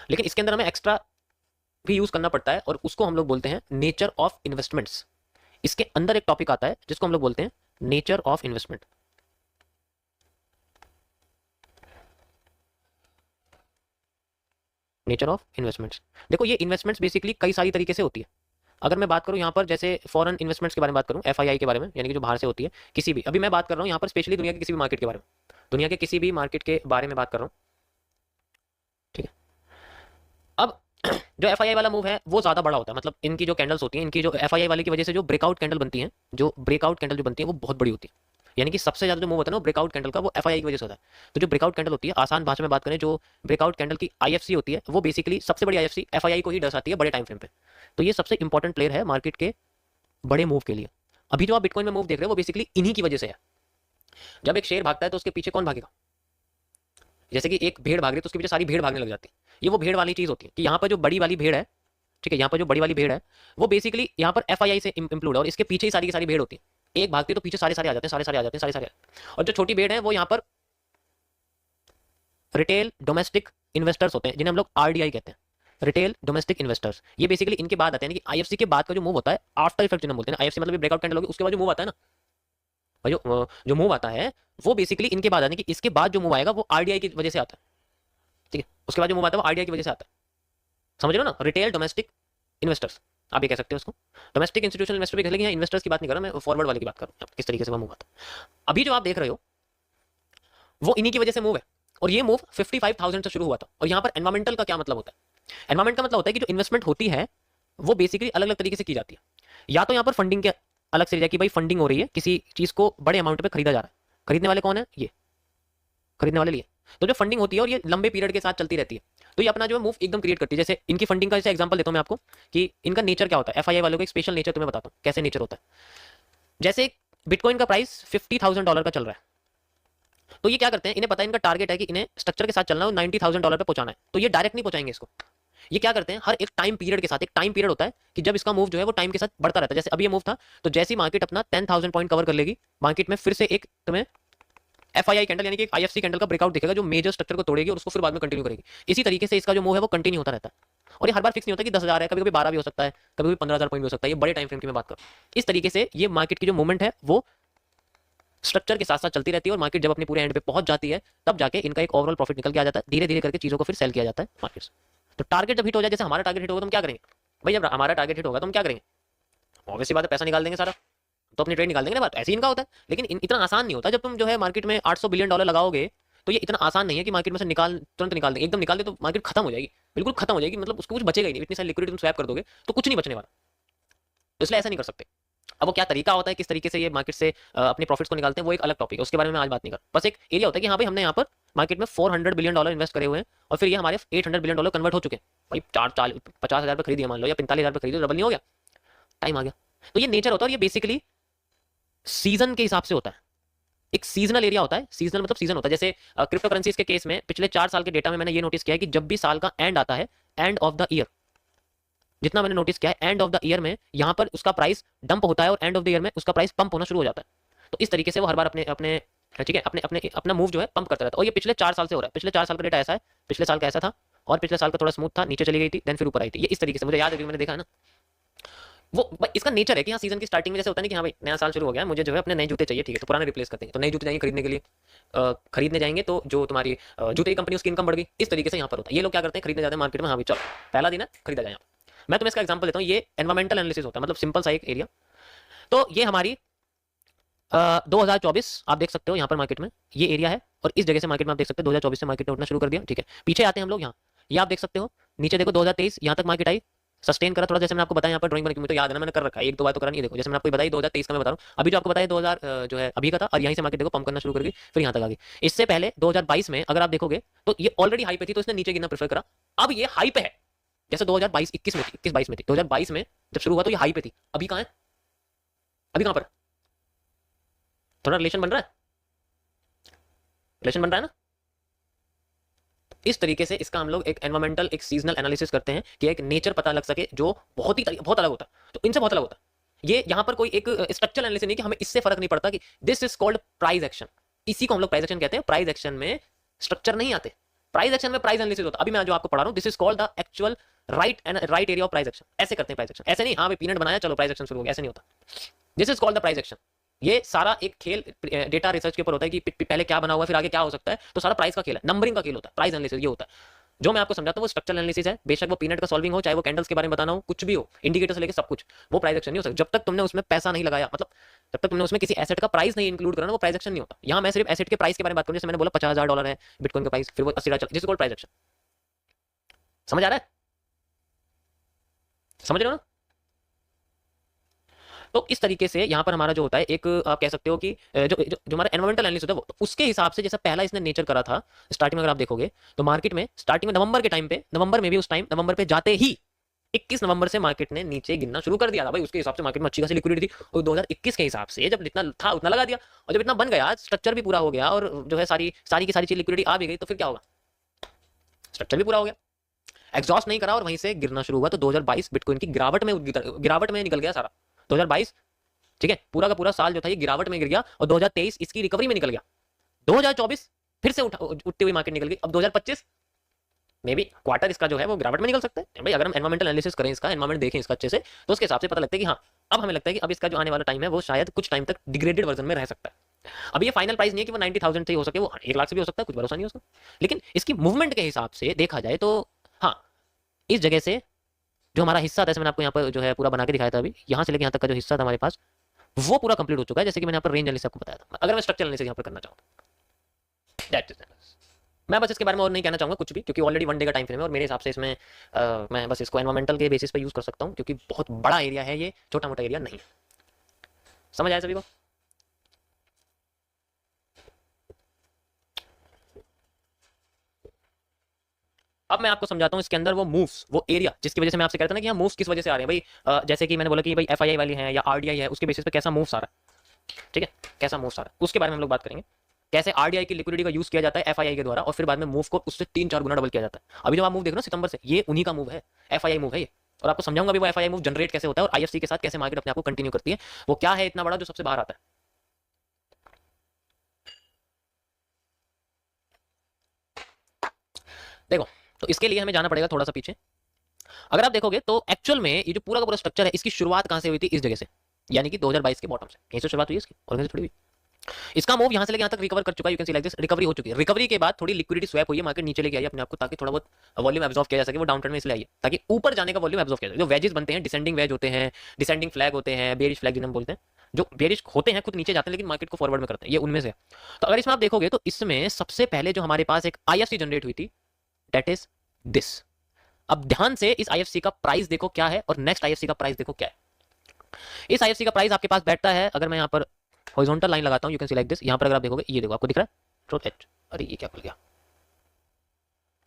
लेकिन इसके अंदर हमें एक्स्ट्रा भी यूज़ करना पड़ता है, और उसको हम लोग बोलते हैं नेचर ऑफ इन्वेस्टमेंट्स। इसके अंदर एक टॉपिक आता है जिसको हम लोग बोलते हैं nature of investment. Nature of investments, देखो ये इन्वेस्टमेंट्स बेसिकली कई सारी तरीके से होती है। अगर मैं बात करूं यहाँ पर जैसे फॉरेन इन्वेस्टमेंट्स के बारे में बात करूं, एफआईआई के बारे में, यानी कि जो बाहर से होती है किसी भी, अभी मैं बात कर रहा हूँ यहाँ पर स्पेशली दुनिया के किसी भी मार्केट के बारे में, दुनिया के किसी भी मार्केट के बारे में बात कर रहा हूँ। ठीक है, अब जो एफआईआई वाला मूव है वो ज़्यादा बड़ा होता है, मतलब इनकी जो कैंडल्स होती हैं, इनकी जो एफआईआई वाले की वजह से जो ब्रेकआउट कैंडल बनती है, जो ब्रेकआउट कैंडल जो बनती है वो बहुत बड़ी होती है। यानी कि सबसे ज़्यादा जो मूव होता है ना ब्रेकआउट कैंडल का, वो एफआईआई की वजह से होता है। तो जो ब्रेकआउट कैंडल होती है, आसान भाषा में बात करें, जो ब्रेकआउट कैंडल की आईएफसी होती है, वो बेसिकली सबसे बड़ी आईएफसी एफआईआई को ही दर्शाती है बड़े टाइम फ्रेम पे। तो ये सबसे इंपॉर्टेंट प्लेयर है मार्केट के बड़े मूव के लिए। अभी जो आप बिटकॉइन में मूव देख रहे हो वो बेसिकली इन्हीं की वजह से है। जब एक शेर भागता है तो उसके पीछे कौन भागेगा? जैसे कि एक भेड़ भाग रही है तो उसके पीछे सारी भेड़ भागने लग जाती है। ये वो भेड़ वाली चीज होती है कि यहाँ पर जो बड़ी वाली भेड़ है, ठीक है, यहाँ पर जो बड़ी वाली भेड़ है वो बेसिकली यहाँ पर एफआईआई से इंक्लूड है, और इसके पीछे ही सारी की सारी भेड़ होती है। एक भागती है तो पीछे सारे सारे आ जाते हैं, सारे सारे आ जाते हैं, सारे सारे। और जो छोटी भेड़ है वो यहाँ पर रिटेल डोमेस्टिक इन्वेस्टर्स होते हैं, जिन्हें हम लोग आरडीआई कहते हैं, रिटेल डोमेस्टिक इन्वेस्टर्स। ये बेसिकली इनके बाद आते हैं, यानी कि आईएफसी के बाद का जो मूव होता है, आफ्टर इफेक्ट जिन्हें बोलते हैं। आईएफसी मतलब ब्रेकआउट कैंडल होगी, उसके बाद जो मूव आता है ना, जो मूव आता है वो बेसिकली इनके बाद, यानी कि इसके बाद जो मूव आएगा वो आरडीआई की वजह से आता है। ठीक है, उसके बाद जो मूव आता है वो आरडीआई की वजह से आता है। समझ रहे हो ना, रिटेल डोमेस्टिक इन्वेस्टर्स आप ये कह सकते हो उसको, डोमेस्टिक इंस्टीट्यूशनल इन्वेस्टर भी कह, लेकिन यहाँ इन्वेस्टर्स की बात नहीं कर रहा मैं, फॉरवर्ड वाले की बात कर रहा हूँ, किस तरीके से वो मूव आता है। अभी जो आप देख रहे हो वो इन्हीं की वजह से मूव है, और ये मूव 55,000 से शुरू हुआ था। और यहाँ पर एनवायरमेंटल का क्या मतलब होता है? एनवायरमेंट का मतलब होता है कि जो इन्वेस्टमेंट होती है वो बेसिकली अलग अलग तरीके से की जाती है। या तो यहाँ पर फंडिंग के अलग से कि भाई फंडिंग हो रही है, किसी चीज को बड़े अमाउंट पे खरीदा जा रहा है, खरीदने वाले कौन है? ये खरीदने वाले लिए। तो जो फंडिंग होती है और ये लंबे पीरियड के साथ चलती रहती है, तो ये अपना जो मूव एकदम क्रिएट करती है। जैसे इनकी फंडिंग का जैसे एग्जांपल देता हूं मैं आपको कि इनका नेचर क्या होता है, एफआईआई वालों का एक स्पेशल नेचर तुम्हें बताता हूं कैसे नेचर होता है। जैसे बिटकॉइन का प्राइस $50,000 का चल रहा है, तो ये क्या करते हैं, इन्हें पता है, इनका टारगेट है कि इन्हें स्ट्रक्चर के साथ चलना है, $90,000 पे पहुंचाना है। तो ये डायरेक्ट नहीं पहुंचाएंगे इसको, ये क्या करते हैं, हर एक टाइम पीरियड के साथ, एक टाइम पीरियड होता है कि जब इसका मूव जो है वो टाइम के साथ बढ़ता रहता है। जैसे अभी ये मूव था, तो जैसे ही मार्केट अपना 10,000 पॉइंट कवर कर लेगी, मार्केट में फिर से एक तुम्हें FII कैंडल यानी कि एक IFC कैंडल का ब्रेकआउट दिखेगा जो मेजर स्ट्रक्चर को तोड़ेगी और उसको फिर बाद में कंटिन्यू करेगी। इसी तरीके से इसका जो मूव है वो कंटिन्यू होता रहता है और ये हर बार फिक्स नहीं होता कि 10,000 है, कभी कभी 12 भी हो सकता है, कभी कभी 15,000 पॉइंट भी हो सकता है। ये बड़े टाइम फ्रेम की मैं बात करूँ। इस तरीके से ये मार्केट की जो मूवमेंट है वो स्ट्रक्चर के साथ साथ चलती रहती है और मार्केट जब अपने पूरे एंड पे पहुंच जाती है तब जाके इनका एक ओवरऑल प्रॉफिट निकल के आ जाता है। धीरे धीरे करके चीजों को फिर सेल किया जाता है मार्केट से। तो टारगेट जब हिट हो जाए, जैसे हमारा टारगेट हिट होगा तो हम क्या करेंगे भाई, जब हमारा टारगेट हिट होगा तो हम क्या करेंगे, ऑब्वियसली बात है पैसा निकाल देंगे सारा, तो अपनी ट्रेड निकाल देंगे ना। बात ऐसे ही इनका होता है, लेकिन इतना आसान नहीं होता। जब तुम जो है मार्केट में $800 बिलियन लगाओगे तो ये इतना आसान नहीं है कि मार्केट में से तुरंत निकाल देंगे। एकदम निकाल दे तो मार्केट खत्म हो जाएगी, बिल्कुल खत्म हो जाएगी, मतलब उसको कुछ बचेगा ही नहीं। इतनी सारी लिक्विडिटी तुम स्वैप कर दोगे तो कुछ नहीं बचने वाला, तो इसलिए ऐसा नहीं कर सकते। अब वो क्या तरीका होता है, किस तरीके से ये मार्केट से अपने प्रॉफिट्स को निकालते हैं, वो एक अलग टॉपिक है, उसके बारे में आज बात नहीं कर। बस एक एरिया होता है कि हाँ भाई हमने यहाँ पर मार्केट में $400 बिलियन इन्वेस्ट करे हुए हैं और फिर ये हमारे $800 बिलियन कन्वर्ट हो चुके हैं। भाई 50,000 पे खरीदिए मान लो या 45,000 पे खरीदो, डबल नहीं हो गया, टाइम आ गया। तो ये नेचर होता है और ये बेसिकली सीजन के हिसाब से होता है। एक सीजनल एरिया होता है, सीजनल मतलब सीजन होता है। जैसे क्रिप्टो करेंसीज के केस में पिछले 4 साल के डेटा में मैंने ये नोटिस किया है कि जब भी साल का एंड आता है, एंड ऑफ द ईयर, जितना मैंने नोटिस किया है एंड ऑफ द ईयर में यहाँ पर उसका प्राइस डंप होता है और एंड ऑफ द ईयर में उसका प्राइस पंप होना शुरू हो जाता है। तो इस तरीके से वो हर बार अपने अपने ठीक है अपने अपने अपना मूव जो है पंप करता रहता है और ये पिछले 4 साल से हो रहा है। पिछले 4 साल का डेटा ऐसा है, पिछले साल का ऐसा था और पिछले साल का थोड़ा स्मूथ था, नीचे चली गई थी, देन फिर ऊपर आई थी। ये इस तरीके से मुझे याद है कि मैंने देखा है ना, वो इसका नेचर है कि हाँ सीजन की स्टार्टिंग में जैसे होता है ना कि हाँ भाई नया साल शुरू हो गया, मुझे जो है अपने नए जूते चाहिए, ठीक है तो पुराने रिप्लेस करते हैं, तो नए जूते जाएंगे खरीदने के लिए, खरीदने जाएंगे तो जो तुम्हारी जूते की कंपनी उसकी इनकम बढ़ गई। इस तरीके से यहाँ पर होता है। ये लोग क्या करते हैं, खरीदने जाते हैं मार्केट में, हाँ भाई चलो पहला दिन है खरीदा जाए। मैं तुम्हें इसका एग्जांपल देता हूँ, ये एनवायरमेंटल एनालिसिस होता है, मतलब सिंपल सा एक एरिया। तो ये हमारी 2024 आप देख सकते हो यहाँ पर मार्केट में ये एरिया है और इस जगह से मार्केट में आप देख सकते हो 2024 से मार्केट ने उठना शुरू कर दिया, ठीक है। पीछे आते हैं हम लोग यहाँ, ये आप देख सकते हो नीचे देखो 2023 यहाँ तक मार्केट आई, सस्टेन करा थोड़ा, जैसे मैंने आपको बताया यहाँ पर ड्राइंग बनी, मुझे तो याद है ना, मैंने कर रखा है, एक दो बार तो करा नहीं। देखो जैसे मैंने आपको बताया 2023 का मैं बता रहा हूँ, अभी जो आपको बताया 2000 जो है अभी का था और यहीं से मार्केट देखो पंप करना शुरू कर गई, फिर यहाँ तक आ गई। इससे पहले 2022 में अगर आप देखोगे तो ये ऑलरेडी हाई पे थी तो इसने नीचे गिरना प्रेफर करा। अब ये हाई पे है, जैसे 2022-21 में थी, 21-22 में थी, 2022 में जब शुरू हुआ तो ये हाई पे थी, अभी कहाँ है, अभी कहाँ पर, थोड़ा रिलेशन बन रहा है, रिलेशन बन रहा है ना। इस तरीके से इसका हम लोग एक एनवायरमेंटल एक सीजनल एनालिसिस करते हैं कि एक नेचर पता लग सके जो बहुत अलग होता है। तो इनसे बहुत अलग होता है। ये यहाँ पर कोई एक स्ट्रक्चरल एनालिसिस नहीं कि हमें इससे फर्क नहीं पड़ता कि this is called price action, इसी को हम लोग प्राइस एक्शन कहते हैं। प्राइस एक्शन में स्ट्रक्चर नहीं आते, प्राइस एक्शन में प्राइस एनालिसिस होता है। अभी मैं जो आपको पढ़ा रहा हूँ this is called the actual right area of price action, ऐसे करते हैं प्राइस एक्शन। ऐसे नहीं हाँ भाई पीनट बनाया चलो प्राइस एक्शन शुरू हो गया, ऐसे नहीं होता। This is called the price action. ये सारा एक खेल डेटा रिसर्च के ऊपर होता है कि पहले क्या बना हुआ है फिर आगे क्या हो सकता है, तो सारा प्राइस का खेल है, नंबरिंग का खेल होता है, प्राइस एनालिसिस ये होता है। जो मैं आपको समझाता हूँ वो स्ट्रक्चरल एनालिसिस है, बेशक वो पीनट का सॉल्विंग हो, चाहे वो कैंडल्स के बारे में बताना हो, कुछ भी हो, इंडिकेटर से लेकर सब कुछ, वो प्राइस एक्शन नहीं हो सकता जब तक तुमने उसमें पैसा नहीं लगाया, मतलब जब तक तुमने उसमें किसी एसेट का प्राइस नहीं इंक्लूड करना, वो प्राइस एक्शन नहीं होता। यहाँ मैं सिर्फ एसेट के प्राइस के बारे में बात करूँ, जैसे मैंने बोला $50,000 है बिटकॉइन का प्राइस, फिर वो 80,000 जिसको कॉल्ड प्राइस एक्शन। समझ आ रहा है, समझ रहे हो ना। तो इस तरीके से यहाँ पर हमारा जो होता है एक आप कह सकते हो कि जो हमारा एनवायरमेंटल एनालिसिस होता है वो, तो उसके हिसाब से जैसा पहला इसने नेचर करा था स्टार्टिंग में, अगर आप देखोगे तो मार्केट में स्टार्टिंग में नवंबर के टाइम पे, नवंबर में भी उस टाइम नवंबर पे जाते ही 21 नवंबर से मार्केट ने नीचे गिरना शुरू कर दिया था भाई। उसके हिसाब से मार्केट में अच्छी खासी लिक्विडिटी थी और 2021 के हिसाब से जब जितना था उतना लगा दिया और जब इतना बन गया, स्ट्रक्चर भी पूरा हो गया और जो है सारी की सारी चीज लिक्विडिटी आ भी गई, तो फिर क्या होगा, स्ट्रक्चर भी पूरा हो गया, एग्जॉस्ट नहीं करा और वहीं से गिरना शुरू हुआ। तो 2022 बिटकॉइन की गिरावट में निकल गया सारा 2022, ठीक है। पूरा का पूरा साल जो था ये गिरावट में गिर गया और 2023 इसकी रिकवरी में निकल गया। 2024 फिर से उठती हुई मार्केट निकल गई। अब 2025 में भी क्वार्टर इसका जो है वो गिरावट में निकल सकता है भाई। अगर हम एनवायरमेंटल एनालिसिस करें, इसका एनवायरमेंट देखें इसका अच्छे से, तो उसके हिसाब से पता लगता है कि हाँ अब हमें लगता है कि अब इसका जो आने वाला टाइम है वो शायद कुछ टाइम तक डिग्रेडेड वर्जन में रह सकता है। अब ये फाइनल प्राइस नहीं है कि वो 90,000 से हो सके, वो 1 लाख से भी हो सकता है, कुछ भरोसा नहीं उसका। लेकिन इसकी मूवमेंट के हिसाब से देखा जाए तो हाँ इस जगह से जो हमारा हिस्सा था, मैंने आपको यहाँ पर जो है पूरा बना के दिखाया था, अभी यहाँ से लेकर यहाँ तक का जो हिस्सा था हमारे पास वो पूरा कंप्लीट हो चुका है। जैसे कि मैंने यहाँ पर रेंज एनालिसिस आपको बताया था। अगर मैं स्ट्रक्चर एनालिसिस यहाँ पर करना चाहूँ दैट इज, मैं बस इसके बारे में और नहीं कहना चाहूँगा कुछ भी, क्योंकि ऑलरेडी 1 डे का टाइम फ्रेम है और मेरे हिसाब से इसमें मैं बस इसको एनवायरमेंटल के बेसिस पे यूज कर सकता हूँ, क्योंकि बहुत बड़ा एरिया है ये, छोटा मोटा एरिया नहीं। समझ आया सभी को। अब मैं आपको समझाता हूँ इसके अंदर वो मूव्स, वो एरिया जिसकी वजह से मैं आपसे कहता ना कि यहाँ मूव्स किस वजह से आ रहे हैं भाई। जैसे कि मैंने बोला कि भाई FII वाली है या RDI है, उसके बेसिस पे कैसा मूव्स आ रहा है, ठीक है, कैसा मूव्स आ रहा है उसके बारे में हम लोग बात करेंगे। कैसे RDI की लिक्विडिटी का यूज किया जाता है FII के द्वारा और फिर बाद में मूव को उससे 3-4 गुना डबल किया जाता है। अभी जो आप मूव देख रहे हो सितंबर से, ये उन्हीं का मूव है, FII मूव है ये। और आपको समझाऊंगा भी वो FII मूव जनरेट कैसे होता है और IFC के साथ कैसे मार्केट अपने आप को कंटिन्यू करती है, वो क्या है इतना बड़ा जो सबसे बाहर आता है। देखो, तो इसके लिए हमें जाना पड़ेगा थोड़ा सा पीछे। अगर आप देखोगे तो एक्चुअल में ये जो पूरा का पूरा स्ट्रक्चर है, इसकी शुरुआत कहां से हुई थी? इस जगह से, यानी कि 2022 के बॉटम से, यहीं से शुरुआत हुई इसकी, और कहीं से थोड़ी हुई। इसका मूव यहां से लेके यहां तक रिकवर कर चुका है, you can see like this, recovery हो चुकी है। रिकवरी के बाद थोड़ी लिक्विडिटी स्वैप हुई है, मार्केट नीचे लेके आई अपने आप को, ताकि थोड़ा बहुत वॉल्यूम एब्जॉर्ब किया जा सके। वो डाउन ट्रेंड में इसलिए आई है ताकि ऊपर जाने का वॉल्यूम एब्जॉर्ब किया जाए। जो वेजेस बनते हैं, डिसेंडिंग वेज होते हैं, डिसेंडिंग फ्लैग होते हैं, बेरिश फ्लैग जिन्हें हम बोलते हैं, जो बेरिश होते हैं खुद नीचे जाते हैं लेकिन मार्केट को फॉरवर्ड में करते हैं, ये उनमें से है। तो अगर इसमें आप देखोगे तो इसमें सबसे पहले जो हमारे पास एक आईएफसी जनरेट हुई थी, दैट इज दिस। अब ध्यान से इस आईएफसी का प्राइस देखो क्या है, और नेक्स्ट आईएफसी का प्राइस देखो क्या है। इस आईएफसी का प्राइस आपके पास बैठता है, अगर मैं यहाँ पर हॉरिजॉन्टल लाइन लगाता हूँ, you can see like this. यहाँ पर अगर आप देखोगे, ये देखो आपको दिख रहा है ट्रूथ एज, अरे ये क्या खुल गया।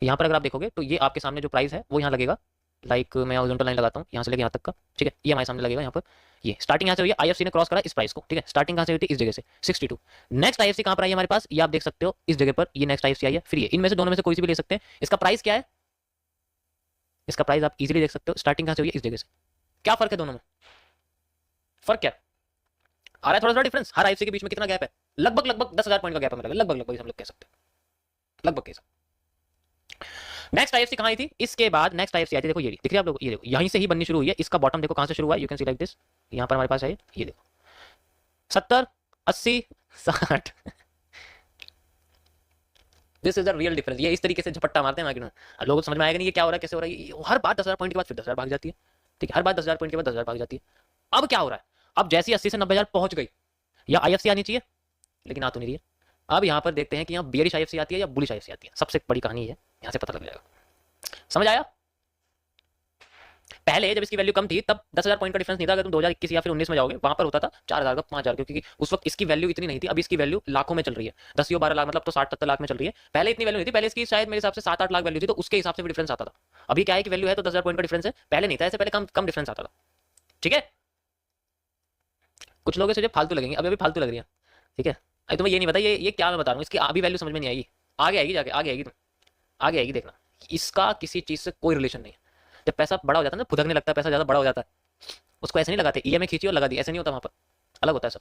यहाँ पर अगर आप देखोगे तो ये आपके सामने जो प्राइस है वो यहाँ लगेगा, लाइक मैं हॉरिजॉन्टल लाइन लगाता हूँ यहाँ से लेके यहाँ तक का, ठीक है, ये हमारे सामने लगेगा। यहाँ पर ये स्टार्टिंग यहाँ से हुई है, आईएफसी ने क्रॉस करा इस प्राइस को, ठीक है। स्टार्टिंग कहाँ से हुई थी? इस जगह से 62। नेक्स्ट आईएफसी कहाँ पर आई है हमारे पास? ये आप देख सकते हो, इस जगह पर ये नेक्स्ट आईएफसी आई है। फिर ये, इनमें से दोनों में से कोई सी भी ले सकते हैं। इसका प्राइस क्या है? इसका प्राइस आप इजीली देख सकते हो, स्टार्टिंग कहाँ से हुई है? इस जगह से। क्या फर्क है दोनों में? फर्क क्या आ रहा है? थोड़ा सा डिफरेंस। हर आईएफसी के बीच में कितना गैप है? लगभग लगभग 10,000 पॉइंट का गैप है, लगभग लगभग हम लोग कह सकते हैं, लगभग कह सकते हैं। नेक्स्ट आईएफसी कहां आई थी? इसके बाद नेक्स्ट आईएफसी आई थी, देखो ये दिख रही है आप लोग, ये देखो यहीं से ही बननी शुरू हुई है। इसका बॉटम देखो कहां से शुरू हुआ है, you can see like this. यहां पर हमारे पास है ये देखो 70, 80, 60। This is the real difference. ये इस तरीके से झपट्टा मारते हैं मार्केट में, लोगों को समझ में आएगा नहीं ये क्या हो रहा है, कैसे हो रहा है। हर बार 10,000 पॉइंट के बाद फिर 10,000 भाग जाती है, ठीक है, हर बार 10,000 पॉइंट के बाद 10,000 भाग जाती है। अब क्या हो रहा है? अब जैसी 80 से 90,000 पहुंच गई, या आईएफसी आनी चाहिए, लेकिन आ तो नहीं रही है। अब यहाँ पर देखते हैं कि यहाँ बियरिश आईएफसी आती है या बुलिश आईएफसी आती है। सबसे बड़ी कहानी है, यहाँ से पता लग जाएगा। समझ आया? पहले जब इसकी वैल्यू कम थी तब 10,000 पॉइंट का डिफरेंस नहीं था। अगर तुम 2021 या फिर 19 में जाओगे, वहां पर होता था 4,000 का, 5,000 का, क्योंकि उस वक्त इसकी वैल्यू इतनी नहीं थी। अब इसकी वैल्यू लाखों में चल रही है, 10 या 12 लाख, मतलब तो 60-70 लाख में चल रही है। पहले इतनी वैल्यू नहीं थी, पहले इसकी शायद मेरे हिसाब से 7-8 लाख वैल्यू थी, तो उसके हिसाब से भी डिफरेंस आता था। अभी क्या है कि वैल्यू है तो 10,000 पॉइंट का डिफरेंस है, पहले नहीं था ऐसे, पहले कम कम डिफरेंस आता था, ठीक है। कुछ लोग सोचे फालतू लगेंगे, अभी अभी फालतू लग रही है, ठीक है। अभी तुम्हें ये नहीं पता ये क्या मैं बता रहा हूँ, इसकी अभी वैल्यू समझ में नहीं आएगी, आगे आएगी, जाके आगे आएगी, तुम आगे आएगी, देखना। इसका किसी चीज से कोई रिलेशन नहीं है। जब पैसा बड़ा हो जाता है ना, फुदकने लगता है, पैसा ज्यादा बड़ा हो जाता है, उसको ऐसे नहीं लगाते ईएमआई खींची और लगा दी, ऐसे नहीं होता, वहां पर अलग होता है सब।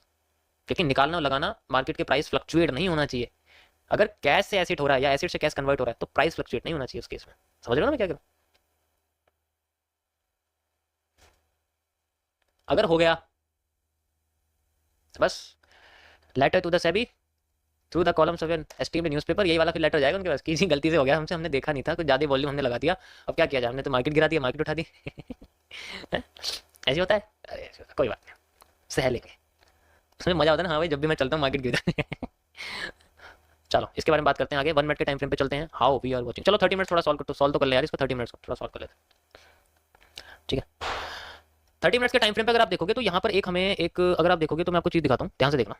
क्योंकि निकालना और लगाना, मार्केट के प्राइस फ्लक्चुएट नहीं होना चाहिए। अगर कैश से एसिड हो रहा है या एसिड से कैश कन्वर्ट हो रहा है तो प्राइस फ्लक्चुएट नहीं होना चाहिए उस केस में। समझ रहे हो ना मैं क्या करूँ? अगर हो गया बस, letter to the SEBI through the columns of your esteemed newspaper, यही वाला फिर लेटर जाएगा उनके पास। किसी गलती से हो गया हमसे, हमने देखा नहीं था, कुछ ज्यादा वॉल्यूम हमने लगा दिया, अब क्या किया जाए, हमने तो मार्केट गिरा दिया, मार्केट उठा दी। ऐसे होता है, अरे ऐसे होता है, कोई बात नहीं, सह लेंगे। उसमें मजा होता है ना, हाँ भाई जब भी मैं चलता हूँ मार्केट गिर जाती है। चलो इसके बारे में बात करते हैं आगे, 1 मिनट के टाइम फ्रेम पे चलते हैं, हाउ वी आर वाचिंग। चलो 30 मिनट थोड़ा सॉल्व तो कर ले यार इसको, 30 मिनट्स को थोड़ा सॉल्व कर लेते हैं, ठीक है। 30 मिनट्स के टाइम फ्रेम पे अगर आप देखोगे तो यहाँ पर एक हमें एक, अगर आप देखोगे तो मैं आपको चीज दिखाता हूँ, ध्यान से देखना।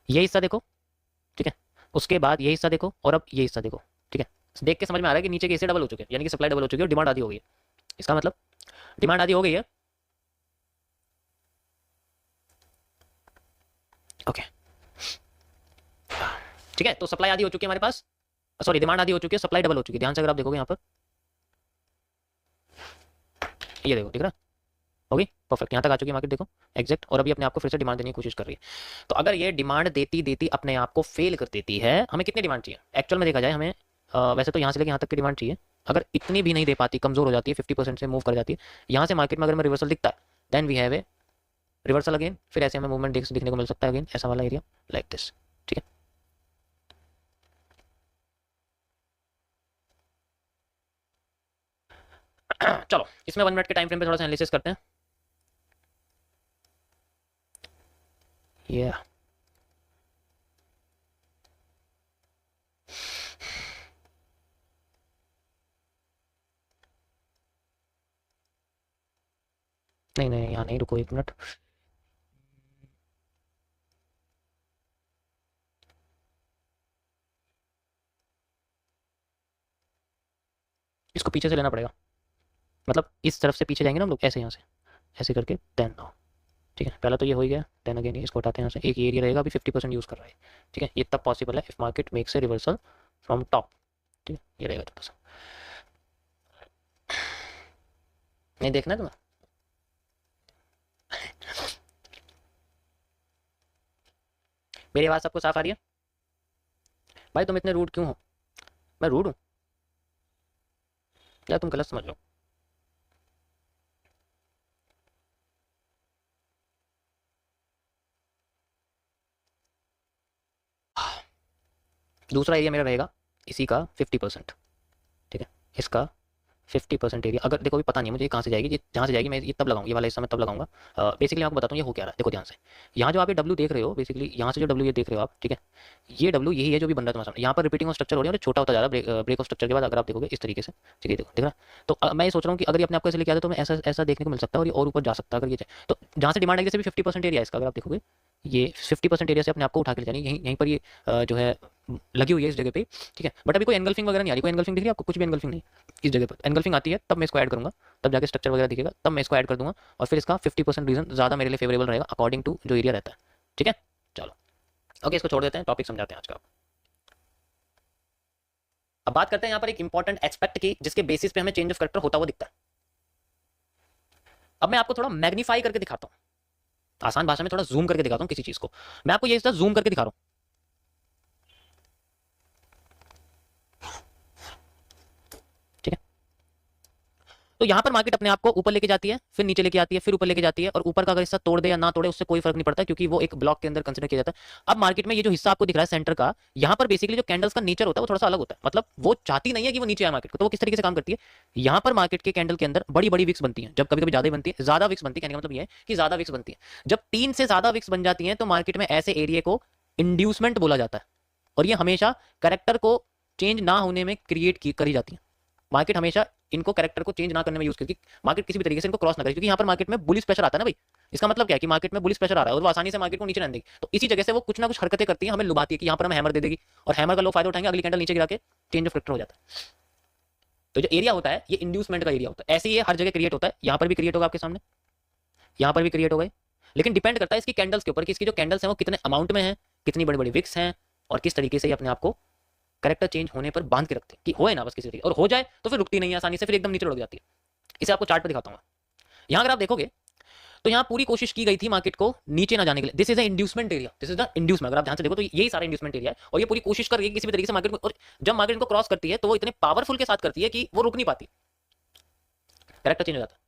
ये हिस्सा देखो, ठीक है, उसके बाद ये हिस्सा देखो, और अब ये हिस्सा देखो, ठीक है। देख के समझ में आ रहा है कि नीचे के हिस्से डबल हो चुके हैं, यानी कि सप्लाई डबल हो चुकी है और डिमांड आधी हो गई है। इसका मतलब डिमांड आधी हो गई है, ओके, ठीक है। तो सप्लाई आधी हो चुकी है हमारे पास, सॉरी डिमांड आधी हो चुकी है, सप्लाई डबल हो चुकी है। ध्यान से अगर आप देखोगे यहाँ पर, ये देखो, दिख रहा है, होगी परफेक्ट, यहाँ तक आ चुकी है मार्केट, देखो एग्जैक्ट। और अभी अपने आप को फिर से डिमांड देने की कोशिश कर रही है। तो अगर ये डिमांड देती देती अपने आप को फेल कर देती है, हमें कितनी डिमांड चाहिए एक्चुअल में देखा जाए? हमें वैसे तो यहाँ से लेकर यहाँ तक की डिमांड चाहिए। अगर इतनी भी नहीं दे पाती, कमजोर हो जाती है, 50% से मूव कर जाती है, यहाँ से मार्केट में अगर हमें रिवर्सल दिखता है, then we have a reversal again, फिर ऐसे हमें मूवमेंट दिखने को मिल सकता है अगेन, ऐसा वाला एरिया लाइक दिस, ठीक है। चलो इसमें 1 मिनट के टाइम फ्रेम पे थोड़ा सा एनालिसिस करते हैं। ये नहीं नहीं, यहाँ नहीं, रुको 1 मिनट। इसको पीछे से लेना पड़ेगा, मतलब इस तरफ से पीछे जाएंगे ना हम लोग, ऐसे यहाँ से ऐसे करके, देन नो, ठीक है। पहला तो ये हो ही गया, देन अगेन इसको हटाते हैं यहाँ से, एक एरिया रहेगा, अभी 50% यूज़ कर रहा है, ठीक है। ये तब पॉसिबल है if market makes a reversal from top, ठीक है, ये रहेगा थोड़ा सा। नहीं देखना है तुम्हें? मेरी आवाज़ सबको साफ आ रही है? भाई तुम इतने रूड क्यों हो? मैं रूड हूँ? या तुम गलत समझ लो। दूसरा एरिया मेरा रहेगा इसी का 50%, ठीक है, इसका 50% एरिया। अगर देखो अभी पता नहीं है मुझे कहाँ से जाएगी, ये जहाँ से जाएगी मैं ये तब लगाऊंगा, ये वाला हिस्सा मैं तब लगाऊंगा। बेसिकली आपको बताता हूँ ये हो क्या रहा है, देखो ध्यान से। यहाँ जो आप ये डब्ल्यू देख रहे हो, बेसिकली यहाँ से जो डब्ल्यू ये देख रहे हो आप, ठीक है, ये डब्ल्यू यही है जो भी बन रहा है तुम्हारे सामने। यहाँ पर रिपीटिंग ऑफ स्ट्रक्चर हो रही है और छोटा होता जा रहा है ब्रेक ऑफ स्ट्रक्चर के बाद, अगर आप देखोगे इस तरीके से, ठीक है, देखो दिख रहा है। तो मैं ये सोच रहा हूँ कि अगर ये अपने आपको ऐसे लेके आता तो मैं ऐसा ऐसा देखने को मिल सकता है और ये और ऊपर जा सकता है अगर ये चाहे तो। जहाँ से डिमांड आएगी जैसे भी 50% एरिया है इसका, अगर आप देखोगे ये 50% एरिया से अपने आपको उठा के ले जानी, यहीं यहीं पर ये जो है लगी हुई है इस जगह पे, ठीक है। बट अभी कोई एंगल्फिंग वगैरह नहीं आ रही, कोई एंगल्फिंग दिख रही है आपको? कुछ भी एंगल्फिंग नहीं इस जगह पर। एंगल्फिंग आती है तब मैं इसको ऐड करूंगा, तब जाके स्ट्रक्चर वगैरह दिखेगा, तब मैं इसको ऐड कर दूंगा और फिर इसका 50% रीजन ज़्यादा मेरे लिए फेवरेबल रहेगा अकॉर्डिंग टू जो एरिया रहता है, ठीक है। चलो ओके, इसको छोड़ देते हैं, टॉपिक समझाते हैं आज का। अब बात करते हैं यहाँ पर एक इंपॉर्टेंट एस्पेक्ट की जिसके बेसिस पे हमें चेंज ऑफ कैरेक्टर होता हुआ दिखता है। अब मैं आपको थोड़ा मैग्नीफाई करके दिखाता हूँ, आसान भाषा में थोड़ा जूम करके दिखाता हूँ किसी चीज को। मैं आपको ये जूम करके दिखा रहा हूँ, ठीक है। तो यहां पर मार्केट अपने आप को ऊपर लेके जाती है, फिर नीचे लेके आती है, फिर ऊपर लेके जाती है, और ऊपर का अगर हिस्सा तोड़ दे या ना तोड़े उससे कोई फर्क नहीं पड़ता क्योंकि वो एक ब्लॉक के अंदर कंसिडर किया जाता है। अब मार्केट में ये जो हिस्सा आपको दिख रहा है सेंटर का, यहां पर बेसिकली जो कैंडल्स का नेचर होता है वो थोड़ा सा अलग होता है। मतलब वो चाहती नहीं है कि वो नीचे आए मार्केट को, तो वो किस तरीके से काम करती है, यहां पर मार्केट के कैंडल के अंदर बड़ी बड़ी विक्स बनती है, जब कभी कभी ज्यादा बनती है, ज्यादा विक्स बनती है, कहने का मतलब ये है कि ज्यादा विक्स बनती है। जब 3 से ज्यादा विक्स बन जाती है तो मार्केट में ऐसे एरिया को इंड्यूसमेंट बोला जाता है, और ये हमेशा करेक्टर को चेंज ना होने में क्रिएट करी जाती है। मार्केट हमेशा इनको कैरेक्टर को चेंज ना करने में यूज करती, मार्केट किसी भी तरीके से इनको क्रॉस ना करे, क्योंकि यहाँ पर मार्केट में बुलिश प्रेशर आता है ना भाई। इसका मतलब क्या है कि मार्केट में बुलिश प्रेशर आ रहा है और वो आसानी से मार्केट को नीचे रहने देगी, तो इसी जगह से वो कुछ ना कुछ हरकतें करती है, हमें लुभाती है कि यहाँ पर हमें हैमर दे देगी, और हैमर का लोग फायदा उठाएंगे, अगली कैंडल नीचे गिरा के चेंज ऑफ कैरेक्टर हो जाता है। तो जो एरिया होता है ये इंड्यूसमेंट का एरिया होता है, ऐसे ही हर जगह क्रिएट होता है, यहाँ पर भी क्रिएट होगा आपके सामने, यहाँ पर भी क्रिएट हो गए, लेकिन डिपेंड करता है इसकी कैंडल्स के ऊपर कि इसकी जो कैंडल्स हैं वो कितने अमाउंट में है, कितनी बड़ी बड़ी विक्स हैं, और किस तरीके से अपने आप को करेक्टर चेंज होने पर बांध के रखते हैं कि होए ना बस किसी तरीके, और हो जाए तो फिर रुकती नहीं है आसानी से, फिर एकदम नीचे लुढ़क जाती है। इसे आपको चार्ट पे दिखाता हूँ। यहाँ अगर आप देखोगे तो यहाँ पूरी कोशिश की गई थी मार्केट को नीचे ना जाने के लिए। This is the inducement area, this is the inducement. अगर आप ध्यान से देखो तो यही सारा इंड्यूसमेंट एरिया है, और ये पूरी कोशिश कर रही है किसी भी तरीके से मार्केट को, और जब मार्केट इनको क्रॉस करती है तो वो इतने पावरफुल के साथ करती है कि वो रुक नहीं पाती, करेक्टर चेंज हो जाता है।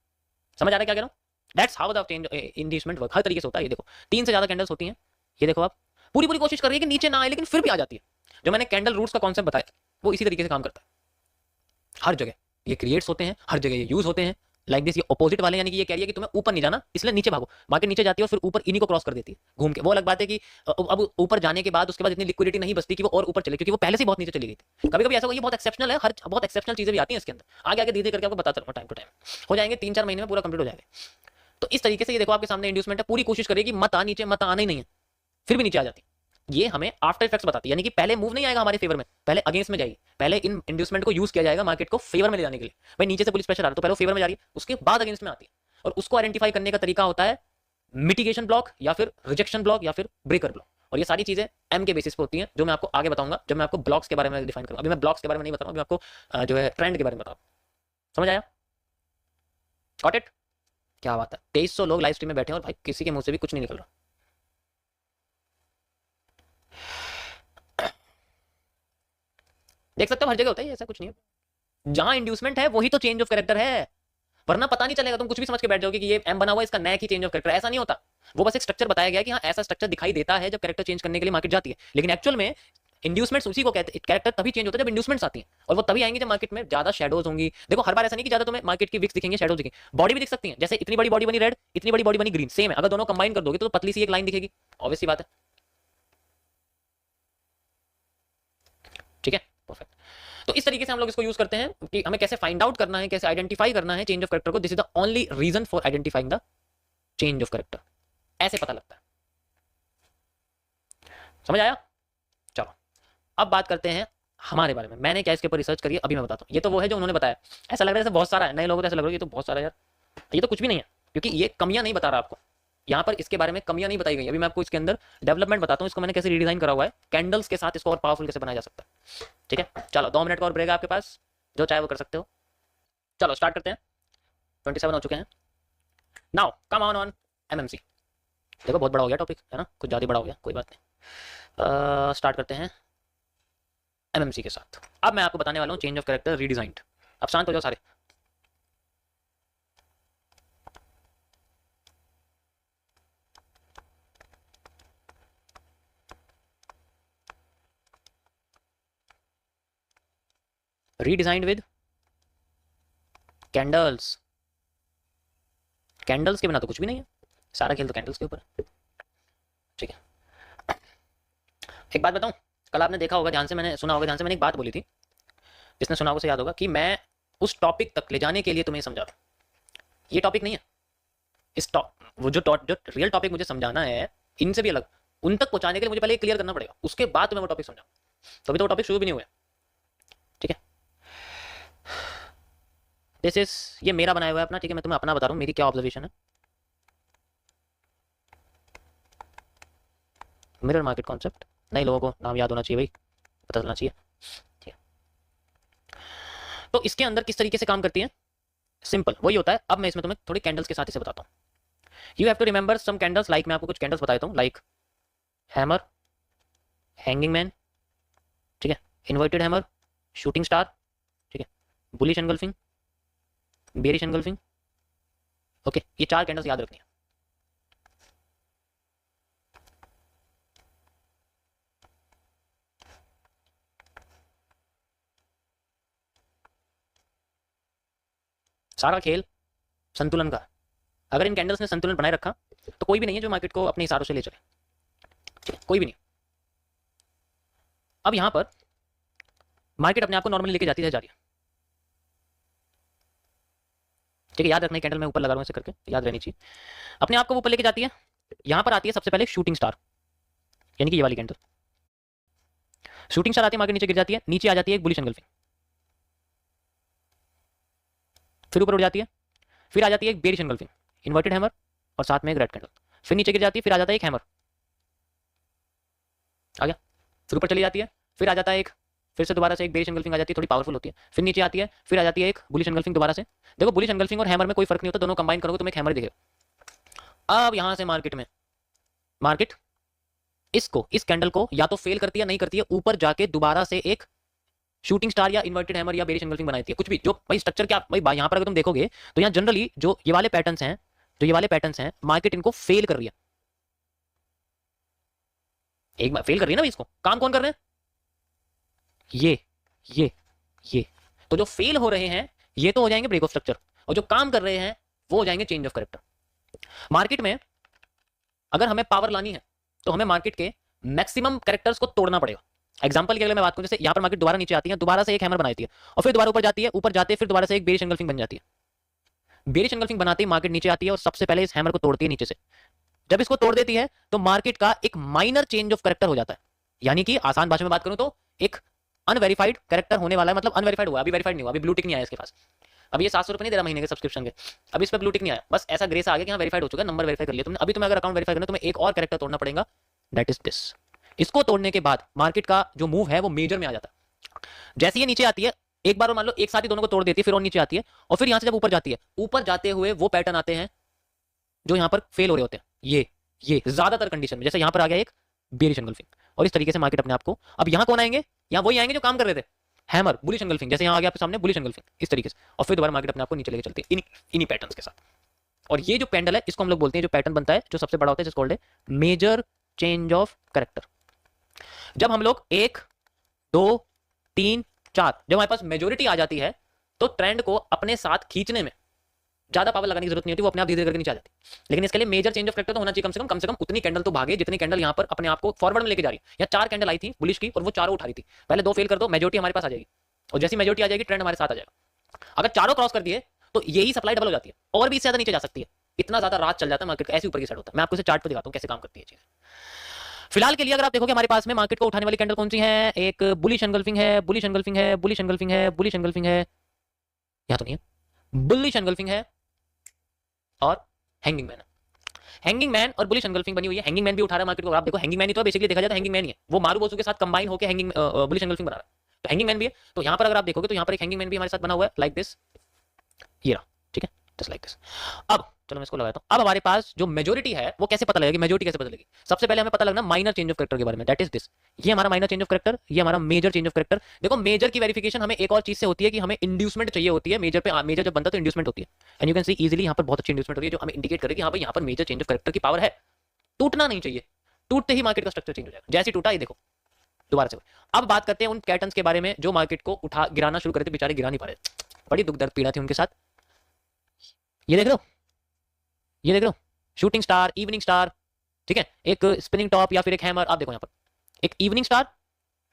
समझ आ रहा है क्या कह रहा हूँ? That's how the change inducement work, हर तरीके से होता है। ये देखो 3 से ज्यादा कैंडल्स होती हैं, ये देखो आप पूरी पूरी कोशिश कर रही है कि नीचे ना आए, लेकिन फिर भी आ जाती है। जो मैंने कैंडल रूट्स का कॉन्सेप्ट बताया वो इसी तरीके से काम करता है, हर जगह ये क्रिएट्स होते हैं, हर जगह ये यूज होते हैं। लाइक दिस, ये ऑपोजिट वाले, यानी कि ये कह रही है कि तुम्हें ऊपर नहीं जाना इसलिए नीचे भागो, मार्केट नीचे जाती है और फिर ऊपर इन्हीं को क्रॉस कर देती है घूम के। वो अलग बात है कि अब ऊपर जाने के बाद उसके बाद इतनी लिक्विडिटी नहीं बचती कि वो और ऊपर चले, क्योंकि वो पहले से बहुत नीचे चली गई थी। कभी कभी ऐसा होगा, ये बहुत एक्सेप्शनल है, हर बहुत एक्सेप्शनल चीजें भी आती हैं इसके अंदर, आगे आगे धीरे करके आपको बताता रहूंगा, टाइम टू टाइम हो जाएंगे, 3-4 महीने में पूरा कंप्लीट हो जाएगा। तो इस तरीके से ये देखो आपके सामने इंड्यूसमेंट है, पूरी कोशिश करेगी मत आ नीचे, मत आना ही नहीं है, फिर भी नीचे आ जाती है। ये हमें आफ्टर इफेक्ट्स बताती है, यानी कि पहले मूव नहीं आएगा हमारे फेवर में, पहले अगेंस्ट में जाएगी। पहले इन इंड्यूसमेंट को यूज किया जाएगा मार्केट को फेवर में ले जाने के लिए। भाई नीचे से पुलिस प्रेशर आ रहा है तो पहले फेवर में जा रही है, उसके बाद अगेंस्ट में आती है, और उसको आइडेंटिफाई करने का तरीका होता है मिटिगेशन ब्लॉक या फिर रिजेक्शन ब्लॉक या फिर ब्रेकर ब्लॉक। और ये सारी चीजें एम के बेसिस पे होती हैं, जो मैं आपको आगे बताऊंगा जब मैं आपको ब्लॉक्स के बारे में डिफाइन करूंगा। अभी मैं ब्लॉक्स के बारे में नहीं बता रहा हूं, अभी आपको जो है ट्रेंड के बारे में बता रहा हूं। समझ आया? Got it? क्या बात है, 2300 लोग लाइव स्ट्रीम में बैठे हैं और भाई किसी के मुंह से भी कुछ नहीं निकल रहा। देख सकते हो हर जगह होता है, ऐसा कुछ नहीं है। जहां इंड्यूसमेंट है वही तो चेंज ऑफ कैरेक्टर है, वरना पता नहीं चलेगा, तुम कुछ भी समझ के बैठ जाओगे कि ये एम बना हुआ है इसका नैक ही चेंज ऑफ कैरेक्टर। ऐसा नहीं होता, वो बस एक स्ट्रक्चर बताया गया कि हाँ ऐसा स्ट्रक्चर दिखाई देता है जब कैरेक्टर चेंज करने के लिए मार्केट जाती है, लेकिन एक्चुअल में इंड्यूसमेंट्स उसी को कहते हैं। कैरेक्टर तभी चेंज होता है जब इंड्यूसमेंट्स आती हैं, और वो तभी आएंगे जब मार्केट में ज्यादा शेडोज होंगी। देखो हर बार ऐसा नहीं कि ज्यादा तुम्हें मार्केट की विक्स दिखेंगे, शेडोज दिखेंगे, बॉडी भी दिख सकती है। जैसे इतनी बड़ी बॉडी बनी रेड, इतनी बड़ी बॉडी बनी ग्रीन, सेम है, अगर दोनों कंबाइन कर दोगे तो पतली सी एक लाइन दिखेगी, ऑब्वियस सी बात है। ठीक है, परफेक्ट। तो इस तरीके से हम लोग इसको यूज करते हैं कि हमें कैसे फाइंड आउट करना है, कैसे आइडेंटिफाई करना है चेंज ऑफ कैरेक्टर को। This is the only reason for identifying the change of character, ऐसे पता लगता है। समझ आया? चलो अब बात करते हैं हमारे बारे में। मैंने क्या इसके ऊपर रिसर्च करी है अभी मैं बताता हूँ। ये तो वो है जो उन्होंने बताया, ऐसा लग रहा है जैसे बहुत सारा है, नए लोगों को ऐसा लग रहा है ये तो बहुत सारा है यार, ये तो कुछ भी नहीं है, क्योंकि ये कमियां नहीं बता रहा आपको यहाँ पर, इसके बारे में कमियां नहीं बताई गई। अभी मैं आपको इसके अंदर डेवलपमेंट बताता हूँ, इसको मैंने कैसे रिडिजाइन करा हुआ है, कैंडल्स के साथ इसको और पावरफुल कैसे बनाया जा सकता है। ठीक है, चलो 2 मिनट का और ब्रेक है आपके पास, जो चाहे वो कर सकते हो। चलो स्टार्ट करते हैं, 27 हो चुके हैं। Now come on MMC. देखो बहुत बड़ा हो गया टॉपिक है ना, कुछ ज़्यादा बड़ा हो गया, कोई बात नहीं। स्टार्ट करते हैं एमएमसी के साथ। अब मैं आपको बताने वाला हूँ चेंज ऑफ कैरेक्टर रीडिजाइंड। अब शांत हो जाओ सारे। Redesigned with candles. कैंडल्स के बिना तो कुछ भी नहीं है, सारा खेल तो कैंडल्स के ऊपर है। ठीक है, एक बात बताऊं, कल आपने देखा होगा ध्यान से, मैंने सुना होगा ध्यान से, मैंने एक बात बोली थी, जिसने सुना होगा उसे याद होगा कि मैं उस टॉपिक तक ले जाने के लिए तुम्हें समझा रहा हूं। ये टॉपिक नहीं है, वो जो रियल टॉपिक मुझे समझाना है, इनसे भी अलग, उन तक पहुंचाने के लिए मुझे पहले क्लियर करना पड़ेगा, उसके बाद तुम्हें वो टॉपिक समझाऊं। तो अभी तो वो टॉपिक शुरू भी नहीं हुआ है। ठीक है, दिस इज, ये मेरा बनाया हुआ है अपना। ठीक है, मैं तुम्हें अपना बता रहा हूँ, मेरी क्या ऑब्जर्वेशन है। मिरर मार्केट कॉन्सेप्ट, नए लोगों को नाम याद होना चाहिए भाई, पता चलना चाहिए। ठीक है, तो इसके अंदर किस तरीके से काम करती है, सिंपल वही होता है। अब मैं इसमें तुम्हें थोड़ी कैंडल्स के साथ इसे बताता हूँ। You have to remember some candles, like मैं आपको कुछ कैंडल्स बताता हूँ, लाइक हैमर, हैंगिंग मैन, ठीक है, इन्वर्टेड हैमर, शूटिंग स्टार, ठीक है, bullish engulfing, bearish engulfing. Okay, ये 4 कैंडल्स याद रखनी है। सारा खेल संतुलन का। अगर इन कैंडल्स ने संतुलन बनाए रखा तो कोई भी नहीं है जो मार्केट को अपने हिसाब से ले चले। ठीक है, कोई भी नहीं। अब यहां पर मार्केट अपने आप को नॉर्मली लेके जाती है, जा रही है। ठीक है, याद रखना, कैंडल मैं ऊपर लगा रहा हूं ऐसे करके, याद रहनी चाहिए। अपने आप को ऊपर लेके जाती है। यहां पर आती है सबसे पहले शूटिंग स्टार, यानी कि ये वाली कैंडल। शूटिंग स्टार आती है, मार्केट नीचे गिर जाती है, नीचे आ जाती है एक बुलिश एनगल्फिंग, फिर ऊपर उड़ जाती है, फिर आ जाती है एक बेरिश एनगल्फिंग, इन्वर्टेड हैमर और साथ में एक रेड कैंडल, फिर नीचे गिर जाती है, फिर आ जाता है एक हैमर, आ गया, फिर ऊपर चली जाती है, फिर आ जाता है एक, फिर से दोबारा से एक बेरिश एनगल्फिंग आ जाती है, थोड़ी पावरफुल होती है, फिर नीचे आती है, फिर आ जाती है एक बुलिश एनगल्फिंग दोबारा से। देखो बुलिश एनगल्फिंग और हैमर में कोई फर्क नहीं होता, दोनों कंबाइन करोगे तो एक हैमर दिखेगा। अब यहां से मार्केट इसको, इस कैंडल को या तो फेल करती है, नहीं करती है, ऊपर जाके दोबारा से एक शूटिंग स्टार या इन्वर्टेड हैमर या बेरिश एनगल्फिंग बनाती है, कुछ भी। जो भाई स्ट्रक्चर क्या भाई, यहाँ पर अगर तुम देखोगे तो यहाँ जनरली जो ये वाले पैटर्न्स हैं, मार्केट इनको फेल कर रही है। एक बार फेल कर रही है ना भाई, इसको काम कौन कर रहे हैं, ये तो जो फेल हो रहे हैं ये तो हो जाएंगे ब्रेक ऑफ स्ट्रक्चर, और जो काम कर रहे हैं वो हो जाएंगे चेंज ऑफ कैरेक्टर। मार्केट में अगर हमें पावर लानी है तो हमें मार्केट के मैक्सिमम कैरेक्टर्स को तोड़ना पड़ेगा। एग्जांपल की अगर मैं बात करूं, जैसे यहां पर मार्केट दोबारा नीचे आती है, दोबारा से एक हैमर बनाती है, और फिर दोबारा ऊपर जाती है, ऊपर जाते फिर दोबारा से एक बेरिश एनगल्फिंग बन जाती है। बेरिश एनगल्फिंग बनाती है, मार्केट नीचे आती है और सबसे पहले इस हैमर को तोड़ती है नीचे से। जब इसको तोड़ देती है तो मार्केट का एक माइनर चेंज ऑफ कैरेक्टर हो जाता है, यानी कि आसान भाषा में बात करूं तो एक अनवेरीफाइड कैरेक्टर होने वाला है। मतलब अनवेरीफाइड हुआ, अभी वेरीफाइड नहीं हुआ, अभी ब्लू टिक नहीं आया इसके पास। अब ये 700 रुपए नहीं दे रहा महीने के सब्सक्रिप्शन के, अब इस पर ब्लू टिक नहीं आया, बस ऐसा ग्रेस आ गया कि हाँ वेरीफाइड हो चुका है, नंबर वेरीफाई कर लिया तुमने। अभी तुम्हें अगर अकाउंट वेरीफाई करना है, तुम्हें एक और कैरेक्टर तोड़ना पड़ेगा, दैट इज दिस। इसको तोड़ने के बाद मार्केट का जो मूव है वो मेजर में आ जाता है। जैसे ये नीचे आती है, एक बार मान लो एक साथ ही दोनों को तोड़ देती है, फिर और नीचे आती है, और फिर यहां से जब ऊपर जाती है, ऊपर जाते हुए वो पैटर्न आते हैं जो यहां पर फेल हो रहे होते हैं। ये ज्यादातर कंडीशन में, जैसे यहां पर आ गया एक बेरिश एनगल्फिंग, और इस तरीके से मार्केट अपने आप को, अब यहां कौन आएंगे, यहां वही आएंगे जो काम कर रहे थे, हैमर, बुलिश एनगल्फिंग, जैसे यहां आ गया आपके सामने बुलिश एनगल्फिंग, इस तरीके से, और फिर दोबारा मार्केट अपने आप को नीचे लेके चलती है इन्हीं पैटर्न्स के साथ। और ये जो पैंडल है इसको हम लोग बोलते हैं, जो पैटर्न बनता है जो सबसे बड़ा होता है, जिसको कॉल्ड है मेजर चेंज ऑफ कैरेक्टर। जब हम लोग 1 2 3 4, जब हमारे पास मेजोरिटी आ जाती है तो ट्रेंड को अपने साथ खींचने में ज्यादा पावर लगाने की जरूरत नहीं होती, वो अपने आप धीरे धीरे करके नीचे आ जाती है। लेकिन इसके लिए मेजर चेंज ऑफ कैरेक्टर तो होना चाहिए, कम से कम उतनी कैंडल तो भागे जितनी कैंडल यहां पर अपने आप को फॉरवर्ड में लेके जा रही है। या 4 कैंडल आई थी बुलिश की और वो चारों उठा रही थी, पहले 2 फेल कर दो, मेजोरिटी हमारे पास आ जाएगी, और जैसी मेजोरिटी आ जाएगी ट्रेंड हमारे साथ आ जाएगा। अगर चारों क्रॉस कर दिए तो यही सप्लाई डबल हो जाती है, और भी इससे ज्यादा नीचे जा सकती है, इतना ज्यादा रात चल जाता है मार्केट का, ऐसे ऊपर की साइड होता है। मैं आपको इसे चार्ट पे दिखाता हूं कैसे काम करती है चीज। फिलहाल के लिए अगर आप देखोगे हमारे पास में मार्केट को उठाने वाली कैंडल कौन सी है, एक बुलिश एनगल्फिंग है, बुलिश एनगल्फिंग है, बुलिश एनगल्फिंग है, बुलिश एनगल्फिंग है, यहां तो नहीं है, बुलिश एनगल्फिंग है, और हैंगिंग मैन। हैंगिंग मैन और बुलिश एनगल्फिंग बनी हुई है, हैंगिंग मैन भी उठा रहा है मार्केट को। आप देखो हैंगिंग मैन ही तो बेसिकली देखा जाए तो हैंगिंग मैन ही है, वो मारू बोसू के साथ कंबाइन होकर हैंगिंग बुलिश एनगल्फिंग बना रहा है, तो हैंगिंग मैन भी है। तो यहां पर अगर आप देखोगे तो यहां पर एक हैंगिंग मैन भी हमारे साथ बना हुआ है, लाइक दिस, ये रहा, ठीक है, जस्ट लाइक दिस। अब चलो मैं इसको लगाता हूं। अब हमारे पास जो मेजोरिटी है वो कैसे पता लगेगी, मेजोरिटी कैसे पता लगेगी? सबसे पहले हमें पता लगना माइनर चेंज ऑफ कैरेक्टर के बारे में, दैट इज दिस। ये हमारा माइनर चेंज ऑफ कैरेक्टर, ये हमारा मेजर चेंज ऑफ कैरेक्टर। देखो मेजर की वेरिफिकेशन हमें एक और चीज से होती है कि हमें इंड्यूसमेंट चाहिए होती है मेजर पे। मेजर जब बनता है तो इंड्यूसमेंट होती है, and you can see easily यहाँ पर बहुत अच्छी इंड्यूसमेंट होती है जो हमें इंडिकेट करे कि हाँ भाई यहाँ पर मेजर चेंज ऑफ कैरेक्टर की पावर है। टूटना नहीं चाहिए, टूटते ही मार्केट का स्ट्रक्चर चेंज हो जाएगा। जैसे टूटा ये देखो दोबारा से। अब बात करते हैं उन पैटर्न्स के बारे में जो मार्केट को उठा गिराना शुरू करे थे, बेचारे गिरा नहीं पा रहे, बड़ी दुख दर्द पीड़ा थी उनके साथ। ये देख लो, ये देख लो, शूटिंग स्टार, इवनिंग स्टार, ठीक है, एक स्पिनिंग टॉप या फिर एक हैमर। आप देखो यहाँ पर एक इवनिंग स्टार,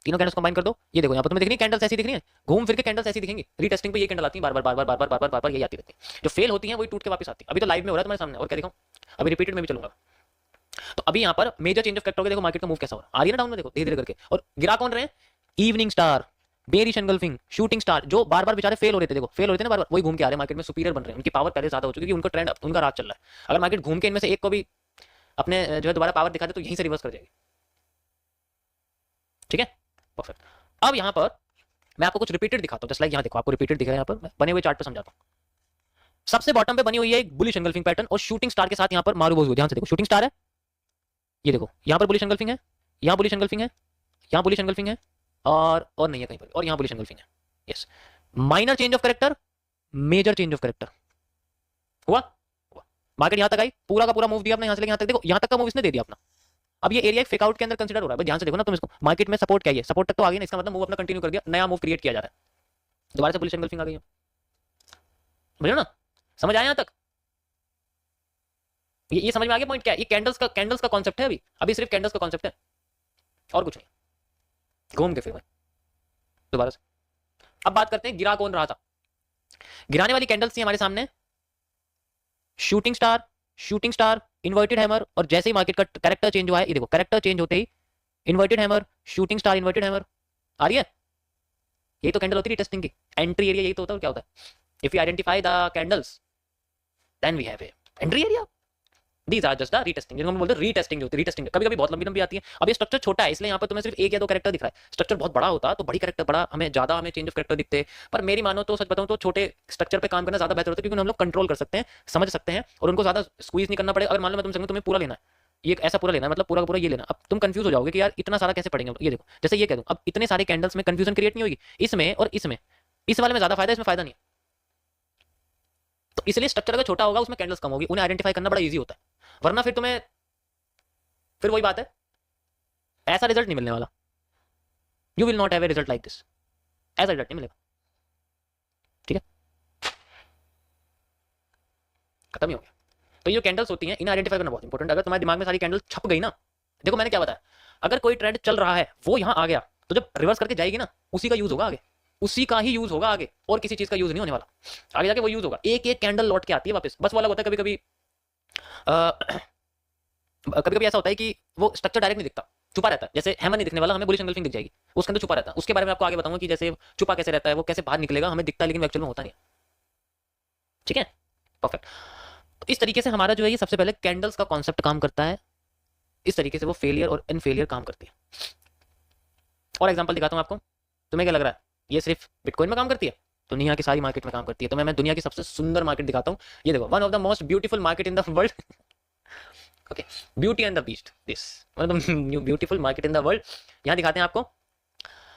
तीनों कैंडल्स कंबाइन कर दो, ये देखो यहाँ पर तुम्हें दिख रही है कैंडल्स ऐसी दिख रही है, घूम फिर के कैंडल्स ऐसी दिखेंगी। रीटेस्टिंग पे ये कैंडल आती है बार बार बार बार बार बार बार बार बार ये आती रहती है। जो फेल होती है वही टूट के वापस आती है। अभी तो लाइव में हो रहा है तुम्हारे सामने, और क्या दिखाऊं, अभी रिपीटेड में भी चलूंगा। तो अभी यहाँ पर मेजर चेंज ऑफ कैरेक्टर हो गया। देखो मार्केट का मूव कैसा हो रहा है, आ रही है ना डाउन में, देखो धीरे धीरे करके। और गिरा कौन रहे हैं? Evening star, bearish engulfing, shooting star, जो बार बार बेचारे फेल हो रहे थे, देखो फेल हो रहे थे ना बार बार, वही घूम के आ रहे हैं मार्केट में, सुपीरियर बन रहे हैं, उनकी पावर पहले ज्यादा हो चुकी है, उनका ट्रेंड, उनका राज चल रहा है। अगर मार्केट घूम के इनमें से एक को भी अपने जो है दोबारा पावर दिखा दे तो यहीं से रिवर्स कर जाएगी। ठीक है, परफेक्ट। अब यहाँ पर मैं आपको कुछ रिपीटेड दिखाता हूँ, जस्ट लाइक यहाँ देखो आपको रिपीटेड दिख रहा है, यहाँ पर बने हुए चार्ट पे समझाता हूँ। सबसे बॉटम पे बनी हुई है एक बुलिश एंगल्फिंग पैटर्न और शूटिंग स्टार के साथ यहाँ पर मारूबोज हुई। ध्यान से देखो, शूटिंग स्टार है, ये देखो यहाँ पर बुलिश एंगल्फिंग है, यहाँ बुलिश एंगल्फिंग है, यहाँ बुलिश एंगल्फिंग है, और नहीं है कहीं पर, और यहाँ बुलिश एंगल्फिंग है। Yes, minor change of character, major change of character हुआ। मार्केट यहाँ तक आई, पूरा का पूरा मूव दिया अपने यहाँ से लेके यहाँ तक, देखो यहाँ तक का मूव इसने दे दिया अपना। अब ये एरिया फेक आउट के अंदर कंसीडर हो रहा है, ध्यान से देखो ना तुम इसको। मार्केट में सपोर्ट क्या है, सपोर्ट तक तो आ गई ना, इसका मतलब मूव अपना कंटिन्यू कर दिया, नया मूव क्रिएट किया जा रहा है। दोबारा से बुलिश एंगल्फिंग आ गई है, समझो ना, समझ आया यहाँ तक? ये समझ में आ गया पॉइंट क्या है? ये कैंडल्स का कॉन्सेप्ट है। अभी सिर्फ कैंडल्स का कॉन्सेप्ट है और कुछ नहीं। घूम के फिर दोबारा से अब बात करते हैं गिरा कौन रहा था। गिराने वाली कैंडल्स थी हमारे सामने shooting star, shooting star, inverted hammer, और जैसे ही मार्केट का कैरेक्टर चेंज हुआ है, ये देखो कैरेक्टर चेंज होते ही inverted hammer, shooting star, inverted hammer आ रही है। यही तो कैंडल होती है टेस्टिंग की, एंट्री एरिया यही तो होता है। क्या होता है? If you identify the candles then we have a entry area. These are just the retesting, जिनको हम बोलते हैं रीटेस्टिंग होती है। रीटेस्टिंग कभी कभी बहुत लंबी लंबी आती है। अब ये स्ट्रक्चर छोटा है इसलिए यहाँ पर तुम्हें सिर्फ एक या दो कैरेक्टर दिख रहा है। स्ट्रक्चर बहुत बड़ा होता तो बड़ी कैरेक्टर बड़ा हमें ज्यादा हमें चेंज ऑफ कैरेक्टर दिखते हैं। पर मेरी मानो तो सच बताऊं तो छोटे स्ट्रक्चर पे काम करना ज्यादा बेहतर होता है, क्योंकि हम लोग कंट्रोल कर सकते हैं, समझ सकते हैं, और उनको ज्यादा स्क्वीज नहीं करना पड़ेगा। अगर मान लो मैं तुमसे तुम्हें पूरा लेना है, ये ऐसा पूरा लेना है, मतलब पूरा का पूरा ये लेना, अब तुम कंफ्यूज हो जाओगे कि यार इतना सारा कैसे पड़ेंगे। ये देखो जैसे ये कह दूं, अब इतने सारे कैंडल्स में कंफ्यूजन क्रिएट नहीं होगी, इसमें और इसमें, इस वाले में ज्यादा फायदा, इसमें फायदा नहीं है। तो इसलिए स्ट्रक्चर अगर छोटा होगा उसमें कैंडल्स कम होगी, उन्हें आइडेंटिफाई करना बड़ा ईजी होता है। वरना फिर तुम्हें फिर वही बात है, ऐसा रिजल्ट नहीं मिलने वाला। You will not have a result like this, ऐसा रिजल्ट नहीं मिलेगा। ठीक है, खत्म ही हो गया। तो ये कैंडल्स होती हैं, इन्हें आइडेंटिफाई करना बहुत इंपॉर्टेंट। अगर तुम्हारे दिमाग में सारी कैंडल छप गई ना, देखो मैंने क्या बताया, अगर कोई ट्रेंड चल रहा है वो यहाँ आ गया तो जब रिवर्स करके जाएगी ना, उसी का यूज होगा आगे, उसी का ही यूज होगा आगे, और किसी चीज का यूज नहीं होने वाला। आगे जाके वो यूज होगा, एक एक कैंडल लौट के आती है वापस। बस वो अलग होता है, कभी कभी कभी कभी ऐसा होता है कि वो स्ट्रक्चर डायरेक्ट नहीं दिखता, छुपा रहता है। जैसे हैमर नहीं दिखने वाला, हमें बुलिश एंगल्फिंग दिख जाएगी, उसके अंदर छुपा रहता है। उसके बारे में आपको आगे बताऊंगा कि जैसे छुपा कैसे रहता है, वो कैसे बाहर निकलेगा, हमें दिखता है लेकिन एक्चुअल में होता नहीं है। ठीक है, परफेक्ट। तो इस तरीके से हमारा जो है ये सबसे पहले कैंडल्स का कॉन्सेप्ट काम करता है। इस तरीके से वो फेलियर और इनफेलियर काम करती है। और एग्जांपल दिखाता हूं आपको। तुम्हें क्या लग रहा है ये सिर्फ बिटकॉइन में काम करती है? तो दुनिया की सारी मार्केट में काम करती है। तो मैं दुनिया की सबसे सुंदर मार्केट दिखाता हूं। ये देखो, one of the most beautiful market in the world. Okay, beauty and the beast, this one of the beautiful market in the world. यहाँ दिखाते हैं आपको।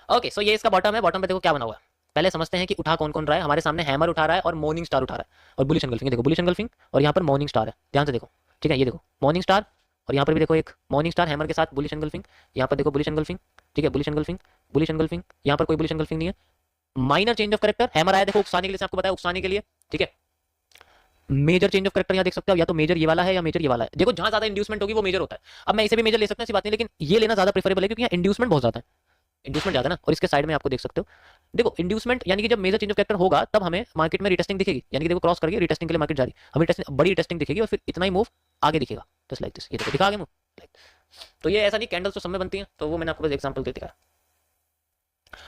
ओके, सो ये इसका बॉटम है। बॉटम पे देखो क्या बना हुआ है। पहले समझते हैं कि उठा कौन कौन रहा है। हमारे सामने हैमर उठा रहा है और मॉर्निंग स्टार उठा रहा है और बुलिश एंगल्फिंग। देखो बुलिश एंगल्फिंग और यहाँ पर मॉर्निंग स्टार है, ध्यान से देखो। ठीक है, ये देखो मॉर्निंग स्टार, और यहाँ पर भी देखो एक मॉर्निंग स्टार हैमर के साथ बुलिश एंगल्फिंग। यहाँ पर देखो बुलिश एंगल्फिंग, ठीक है, बुलिश एंगल्फिंग, बुलिश एंगल्फिंग। यहाँ पर कोई बुलिश एंगल्फिंग नहीं है। Minor change of character, hammer आया देखो उकसाने के लिए, आपको बताया उकसाने के लिए। ठीक है, मेजर चेंज ऑफ कैरेक्टर यहाँ देख सकते हो, या तो मेजर ये वाला है या मेजर ये वाला है। देखो जहां ज्यादा इंड्यूसमेंट होगी वो मेजर होता है। अब मैं इसे भी मेजर ले सकता हूं, ऐसी बात नहीं, लेकिन ये लेना ज्यादा प्रेफरेबल है क्योंकि यहाँ इंड्यूसमेंट बहुत ज्यादा है, इंड्यूसमेंट ज्यादा ना। और इसके साइड में आपको देख सकते हो, देखो इंड्यूसमेंट यानी कि जब मेजर चेंज ऑफ कैरेक्टर होगा तब हमें मार्केट में रिटेस्टिंग दिखेगी, यानी कि देखो क्रॉस करके रिटेस्टिंग के लिए मार्केट जा रही है, हमें टेस्टिंग, बड़ी टेस्टिंग दिखेगी और फिर इतना ही मूव आगे दिखेगा, जस्ट लाइक दिस। ये देखो दिखा आगे मूव लाइक। तो ये ऐसा नहीं, कैंडल्स तो सब में बनती हैं, तो वो मैंने आपको बस एग्जांपल दे दिखाया।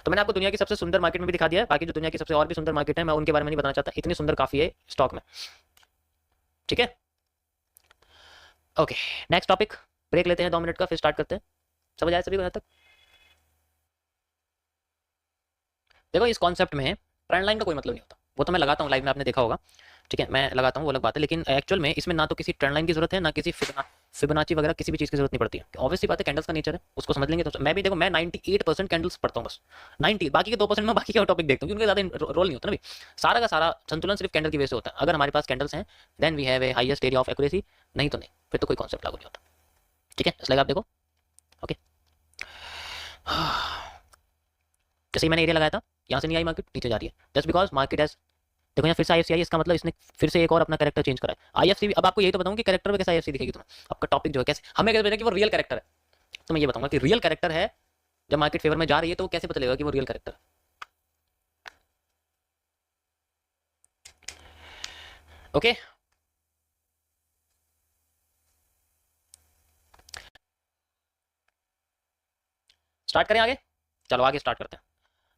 तो मैंने आपको दुनिया की सबसे सुंदर मार्केट में भी दिखा दिया है। बाकी जो दुनिया की सबसे और भी सुंदर मार्केट है मैं उनके बारे में नहीं बताना चाहता, इतनी सुंदर काफी है स्टॉक में। ठीक है, ओके, नेक्स्ट टॉपिक, ब्रेक लेते हैं 2 मिनट का, फिर स्टार्ट करते हैं। समझ आया सभी को यहाँ तक? देखो इस कॉन्सेप्ट में ट्रेंड लाइन का कोई मतलब नहीं होता, वो तो मैं लगाता हूँ लाइव में, आपने देखा होगा। ठीक है, मैं लगाता हूँ वो अलग बात है, लेकिन एक्चुअल में इसमें ना तो किसी ट्रेंड लाइन की जरूरत है, ना किसी फिबोनाची वगैरह किसी भी चीज़ की जरूरत नहीं पड़ती है। ऑब्वियसली बात है, कैंडल्स का नेचर है, उसको समझ लेंगे तो मैं भी देखो मैं 98% कैंडल्स पढ़ता हूँ बस, 90, बाकी के 2% में बाकी का टॉपिक देखता हूँ, क्योंकि ज़्यादा रोल नहीं होता ना भाई, सारा का सारा संतुलन सिर्फ कैंडल की वजह से होता है। अगर हमारे पास कैंडल्स हैं then we have a highest area of accuracy, नहीं तो नहीं, फिर तो कोई कॉन्सेप्ट लागू नहीं होता। ठीक है, इसलिए आप देखो ओके, जैसे ही मैंने एरिया लगाया था यहाँ से नहीं आई मार्केट, नीचे जा रही है, जस्ट बिकॉज मार्केट एज, देखो यहाँ फिर से आईएफसी आई, इसका मतलब इसने फिर से एक और अपना कैरेक्टर चेंज करा है। आईएफसी भी, अब आपको यही तो बताऊं कि कैरेक्टर में कैसे आईएफसी दिखेगी तुम्हें, आपका टॉपिक जो है कैसे, हमें कैसे पता कि वो रियल कैरेक्टर है, तो मैं ये बताऊंगा कि रियल कैरेक्टर है, जब मार्केट फेवर में जा रही है तो कैसे पता लगेगा कि वो रियल कैरेक्टर है। ओके, स्टार्ट करें आगे, चलो आगे स्टार्ट करते हैं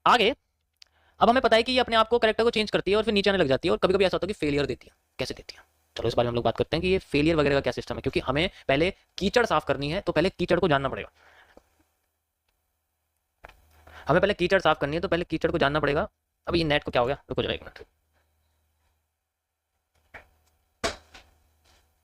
आगे। अब हमें पता है कि ये अपने आप को कैरेक्टर को चेंज करती है और फिर नीचे आने लग जाती है, और कभी कभी ऐसा होता है कि फेलियर देती है, कैसे देती है, चलो इस बारे में हम लोग बात करते हैं कि ये फेलियर वगैरह का क्या सिस्टम है, क्योंकि हमें पहले कीचड़ साफ करनी है, तो पहले कीचड़ को जानना पड़ेगा, हमें पहले कीचड़ साफ करनी है तो पहले कीचड़ को जानना पड़ेगा। अब ये नेट को क्या हो गया, रुको जरा एक मिनट,